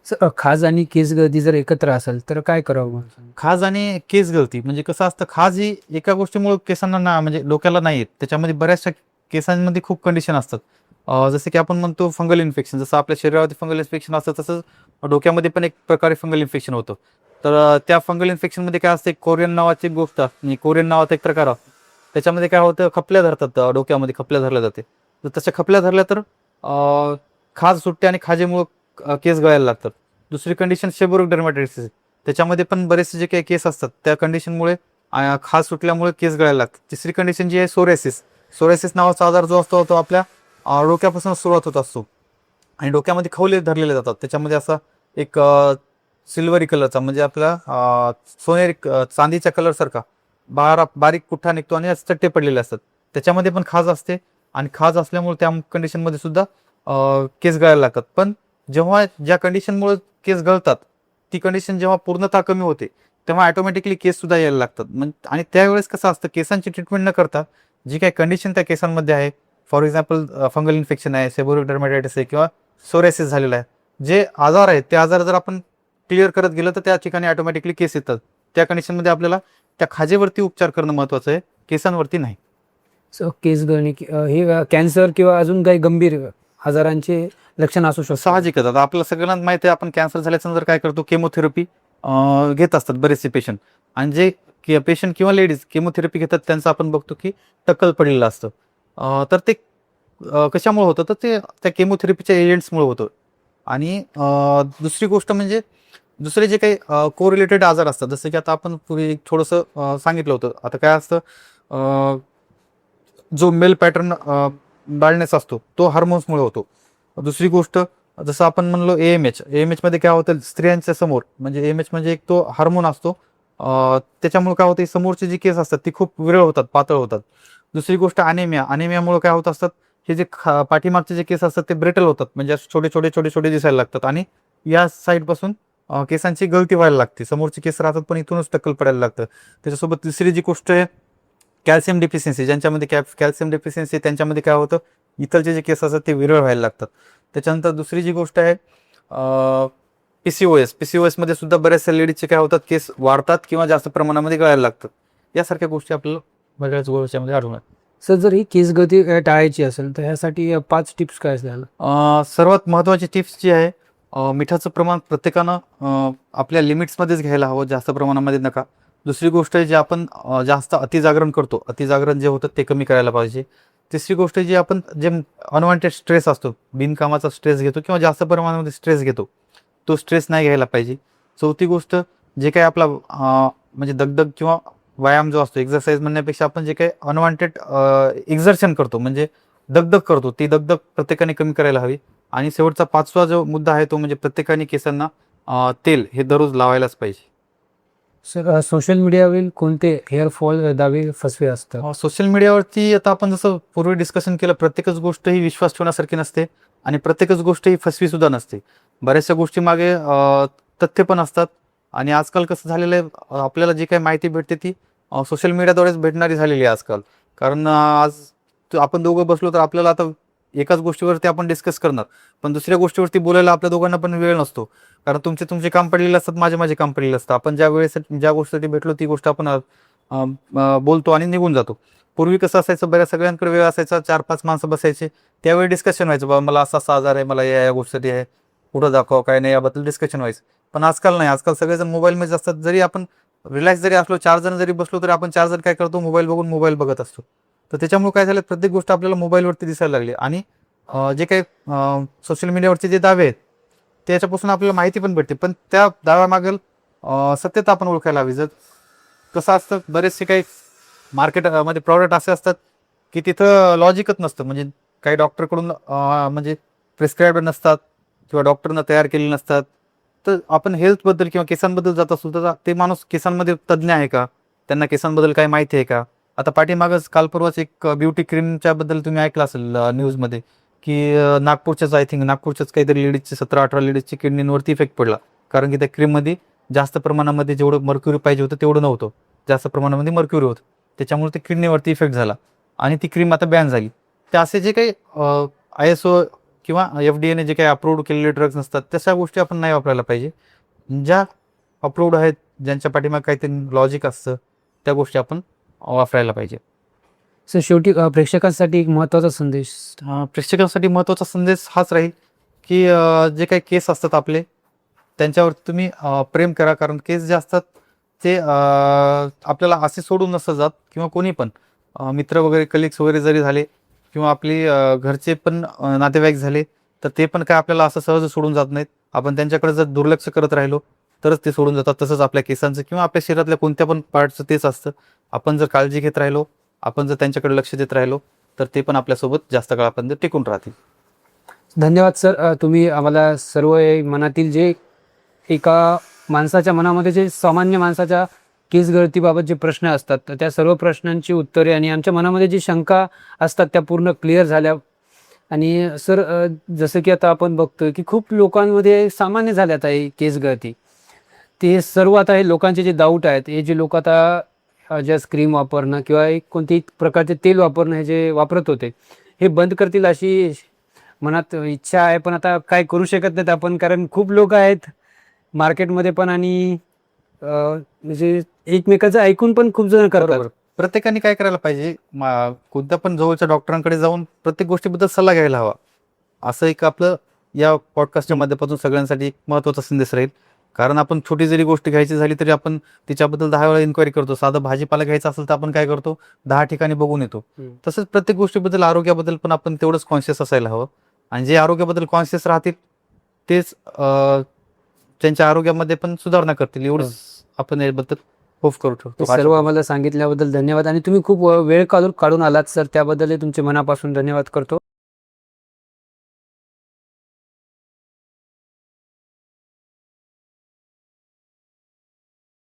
सर खाज आणि केस गळती जर एकत्र असेल तर काय करावं? खाज आणि केस गळती म्हणजे कसं असतं, खाज ही एका गोष्टीमुळे केसांना म्हणजे डोक्याला नाही येत. त्याच्यामध्ये बऱ्याचशा केसांमध्ये खूप कंडिशन असतात. जसं की आपण म्हणतो फंगल इन्फेक्शन, जसं आपल्या शरीरावरती फंगल इन्फेक्शन असतं तसंच डोक्यामध्ये पण एक प्रकारे फंगल इन्फेक्शन होतं. तर त्या फंगल इन्फेक्शनमध्ये काय असते, कोरियन नावाची एक गोष्ट असते, कोरियन नावाचा एक प्रकार असतो. त्याच्यामध्ये काय होतं, खपल्या धरतात, डोक्यामध्ये खपल्या धरल्या जाते. तर तशा खपल्या धरल्या तर खाज सुटते आणि खाजेमुळं केस गळायला लागतात. दुसरी कंडिशन सेबोरिक डर्मॅटायटिस आहे. त्याच्यामध्ये पण बरेचसे जे काही केस असतात त्या कंडिशनमुळे खाज सुटल्यामुळे केस गळायला लागतात. तिसरी कंडिशन जी आहे सोरेसिस. सोरेसिस नावाचा आजार जो असतो तो आपल्या डोक्यापासून सुरुवात होत असतो आणि डोक्यामध्ये खवले धरलेले जातात. त्याच्यामध्ये असा एक सिल्वरी कलरचा म्हणजे आपला सोनेरी चांदीच्या कलर सारखा बारीक पुठ्ठा निघतो आणि चट्टे पडलेले असतात. त्याच्यामध्ये पण खाज असते आणि खाज असल्यामुळे त्या कंडिशनमध्ये सुद्धा केस गळायला लागतात. पण जेव्हा ज्या कंडिशनमुळे केस गळतात ती कंडिशन जेव्हा पूर्णतः कमी होते तेव्हा ऑटोमॅटिकली केस सुद्धा यायला लागतात. आणि त्यावेळेस कसं असतं, केसांची ट्रीटमेंट न करता जी काही कंडिशन त्या केसांमध्ये आहे, फॉर एक्झाम्पल फंगल इन्फेक्शन आहे, सेबोरिक डर्मॅटायटिस आहे किंवा सोरेसिस झालेला आहे, जे आजार आहेत ते आजार जर आपण क्लिअर करत गेलं तर त्या ठिकाणी ऑटोमॅटिकली केस येतात. त्या कंडिशनमध्ये आपल्याला त्या खाजेवरती उपचार करणं महत्त्वाचं आहे, केसांवरती नाही. सो केस गळणे हे कॅन्सर किंवा अजून काही गंभीर आजारांचे लक्षण असू शकतात. साहजिकच आता आपल्याला सगळ्यांना माहिती आहे, आपण कॅन्सर झाल्यानंतर काय करतो, केमोथेरपी घेत असतात बरेचसे पेशंट. आणि जे पेशंट किंवा लेडीज केमोथेरपी घेतात त्यांचं आपण बघतो की टक्कल पडलेलं असतं. तर ते कशामुळे होतं, तर ते त्या केमोथेरपीच्या एजंट्समुळे होतं. आणि दुसरी गोष्ट म्हणजे दुसरे जे काही कोरिलेटेड आजार असतात, जसं की आता आपण पूर्वी थोडंसं सांगितलं होतं. आता काय असतं, जो मेल पॅटर्न बाळनेस असतो तो हार्मोन्समुळे होतो. दुसरी गोष्ट जसं आपण म्हणलो एएमएच मध्ये काय होतं, स्त्रियांच्या समोर म्हणजे एएमएच म्हणजे एक तो हार्मोन असतो, त्याच्यामुळे काय होतं, समोरचे जे केस असतात ती खूप विरळ होतात, पातळ होतात. दुसरी गोष्ट अनेमियामुळे काय होत असतात, हे जे पाठीमागचे जे केस असतात ते ब्रेटल होतात, म्हणजे छोटे छोटे छोटे छोटे दिसायला लागतात आणि या साईड पासून केसांची गळती व्हायला लागते. समोरचे केस राहतात पण इथूनच टक्कल पडायला लागतं. त्याच्यासोबत तिसरी जी गोष्ट आहे, कॅल्शियम डिफिशियन्सी. ज्यांच्यामध्ये कॅल्शियम डिफिशियन्सी त्यांच्यामध्ये काय होतं, इथलचे जे केस असतात ते विरळ व्हायला लागतात. त्याच्यानंतर दुसरी जी गोष्ट आहे, पीसीओएस मध्ये सुद्धा बऱ्याचशा लेडीजचे काय होतात, केस वाढतात किंवा जास्त प्रमाणामध्ये गळायला लागतात. यासारख्या गोष्टी आपल्याला बऱ्याच गोष्टीमध्ये आढळून. सर जर ही केस गळती टाळायची असेल तर ह्यासाठी 5 टिप्स काय असतील? सर्वात महत्त्वाची टिप्स जी आहे, मिठाचं प्रमाण प्रत्येकानं आपल्या लिमिट्समध्येच घ्यायला हवं, जास्त प्रमाणामध्ये नका. दुसरी गोष्ट आहे, जे आपण जास्त अतिजागरण करतो, अतिजागरण जे होतं ते कमी करायला पाहिजे. तिसरी गोष्ट जी आपण जे अनवॉन्टेड स्ट्रेस असतो, बिनकामाचा स्ट्रेस घेतो किंवा जास्त प्रमाणामध्ये स्ट्रेस घेतो, तो स्ट्रेस नाही घ्यायला पाहिजे. चौथी गोष्ट, जे काही आपला म्हणजे दगदग किंवा व्यायाम जो असतो, एक्सरसाइज म्हणण्यापेक्षा आपण जे काही अनवॉन्टेड एक्झर्शन करतो म्हणजे दगदग करतो, ती दगदग प्रत्येकाने कमी करायला हवी. आणि शेवटचा 5वा जो मुद्दा आहे तो म्हणजे प्रत्येकाने केसांना तेल हे दररोज लावायलाच पाहिजे. सर सोशल मीडियावरील कोणते हेअरफॉल दावे फसवे असतात? सोशल मीडियावरती आता आपण जसं पूर्वी डिस्कशन केलं, प्रत्येकच गोष्ट ही विश्वास ठेवण्यासारखी नसते आणि प्रत्येकच गोष्ट ही फसवी सुद्धा नसते. बऱ्याचशा गोष्टी मागे तथ्य पण असतात. आणि आजकाल कसं झालेलं आहे, आपल्याला जी काही माहिती भेटते ती सोशल मीडियाद्वारेच भेटणारी झालेली आहे आजकाल. कारण आज आपण दोघं बसलो तर आपल्याला आता एकाच गोष्टीवरती आपण डिस्कस करणार, पण दुसऱ्या गोष्टीवरती बोलायला आपल्या दोघांना पण वेळ नसतो. कारण तुमचे काम पडलेले असतात, माझे काम पडलेले असतात. आपण ज्या वेळेस ज्या गोष्टीसाठी भेटलो ती गोष्ट आपण बोलतो आणि निघून जातो. पूर्वी कसं असायचं, बऱ्याच सगळ्यांकडे वेळ असायचा, 4-5 माणसं बसायचे, त्यावेळी डिस्कशन व्हायचं, बाबा मला असा आजार आहे, मला या गोष्टीसाठी आहे, कुठं दाखवा काय नाही, याबद्दल डिस्कशन व्हायचं. पण आजकाल नाही, आजकाल सगळेजण मोबाईलमध्ये असतात. जरी आपण रिलॅक्स जरी असलो, 4 जण जरी बसलो तरी आपण 4 जण काय करतो, मोबाईल बघत असतो. तर त्याच्यामुळे काय झालं, प्रत्येक गोष्ट आपल्याला मोबाईलवरती दिसायला लागली. आणि जे काही सोशल मीडियावरचे जे दावे आहेत त्याच्यापासून आपल्याला माहिती पण भेटते, पण त्या दाव्यामागील सत्यता आपण ओळखायला हवी. जर कसं असतं, बरेचसे काही मार्केटमध्ये प्रॉडक्ट असे असतात की तिथं लॉजिकच नसतं, म्हणजे काही डॉक्टरकडून म्हणजे प्रिस्क्राईब नसतात किंवा डॉक्टरनं तयार केलेले नसतात. तर आपण हेल्थबद्दल किंवा केसांबद्दल जात असू तर ते माणूस केसांमध्ये तज्ज्ञ आहे का, त्यांना केसांबद्दल काय माहिती आहे का. आता पाठीमागच काल परवाच एक ब्युटी क्रीमच्या बद्दल तुम्ही ऐकलं असेल न्यूजमध्ये, की नागपूरच्याच काहीतरी लेडीजचे 17-18 लेडीजची किडनींवरती इफेक्ट पडला. कारण की त्या क्रीममध्ये जास्त प्रमाणामध्ये जेवढं मर्क्युरी पाहिजे होतं तेवढं नव्हतं, जास्त प्रमाणामध्ये मर्क्युरी होतं, त्याच्यामुळे ते किडनीवरती इफेक्ट झाला आणि ती क्रीम आता बॅन झाली. तर असे जे काही ISO किंवा FDA जे काही अप्रूव्ड केलेले ड्रग्ज नसतात तशा गोष्टी आपण नाही वापरायला पाहिजे. ज्या अप्रूव्ड आहेत, ज्यांच्या पाठीमागे काहीतरी लॉजिक असतं, त्या गोष्टी आपण वापरायला पाहिजे. सर शेवटी प्रेक्षकांसाठी एक महत्त्वाचा संदेश. प्रेक्षकांसाठी महत्त्वाचा संदेश हाच राहील की जे काही केस असतात आपले त्यांच्यावर तुम्ही प्रेम करा. कारण केस जे असतात ते आपल्याला असे सोडून नसतं जात, किंवा कोणी पण मित्र वगैरे कलिग्स वगैरे जरी झाले किंवा आपली घरचे पण नातेवाईक झाले तर ते पण काय आपल्याला असं सहज सोडून जात नाहीत. आपण त्यांच्याकडे जर दुर्लक्ष करत राहिलो तरच ते सोडून जातात. तसंच आपल्या केसांचं किंवा आपल्या शरीरातल्या कोणत्या पण पार्टचं तेच असतं. आपण जर काळजी घेत राहिलो, आपण जर त्यांच्याकडे लक्ष देत राहिलो, तर ते पण आपल्यासोबत जास्त काळापर्यंत टिकून राहतील. धन्यवाद सर. तुम्ही आम्हाला सर्व हे मनातील जे एका माणसाच्या मनामध्ये जे सामान्य माणसाच्या केस गळतीबाबत जे प्रश्न असतात, तर त्या सर्व प्रश्नांची उत्तरे आणि आमच्या मनामध्ये जी शंका असतात त्या पूर्ण क्लिअर झाल्या. आणि सर जसं की आता आपण बघतोय की खूप लोकांमध्ये सामान्य झाले आता ही केस गळती. ते सर्व आता हे लोकांचे जे डाऊट आहेत, हे जे लोक आता ज्या क्रीम वापरणं किंवा एक कोणत्याही प्रकारचे तेल वापरणं हे जे वापरत होते, हे बंद करतील अशी मनात इच्छा आहे. पण आता काय करू शकत नाहीत आपण, कारण खूप लोक आहेत मार्केटमध्ये पण आणि म्हणजे एकमेकाचं ऐकून पण खूप जण करतात. बरोबर. प्रत्येकाने काय करायला पाहिजे, कोणत्या पण जवळच्या डॉक्टरांकडे जाऊन प्रत्येक गोष्टीबद्दल सल्ला घ्यायला हवा. असं एक आपलं या पॉडकास्टच्या माध्यमातून सगळ्यांसाठी एक महत्त्वाचा संदेश राहील. कारण आपण छोटी जरी गोष्ट घ्यायची झाली तरी आपण तिच्याबद्दल 10 वेळा इन्क्वायरी करतो. साधं भाजीपाला घ्यायचा असेल तर आपण काय करतो, 10 ठिकाणी बघून येतो. तसंच प्रत्येक गोष्टीबद्दल, आरोग्याबद्दल पण आपण तेवढंच कॉन्शियस असायला हवं. आणि जे आरोग्याबद्दल कॉन्शियस राहतील तेच त्यांच्या आरोग्यामध्ये पण सुधारणा करतील. एवढंच आपण याबद्दल होप करू हे शकतो. सर्व आम्हाला सांगितल्याबद्दल धन्यवाद. आणि तुम्ही खूप वेळ काढून आलात सर, त्याबद्दल तुमचे मनापासून धन्यवाद करतो.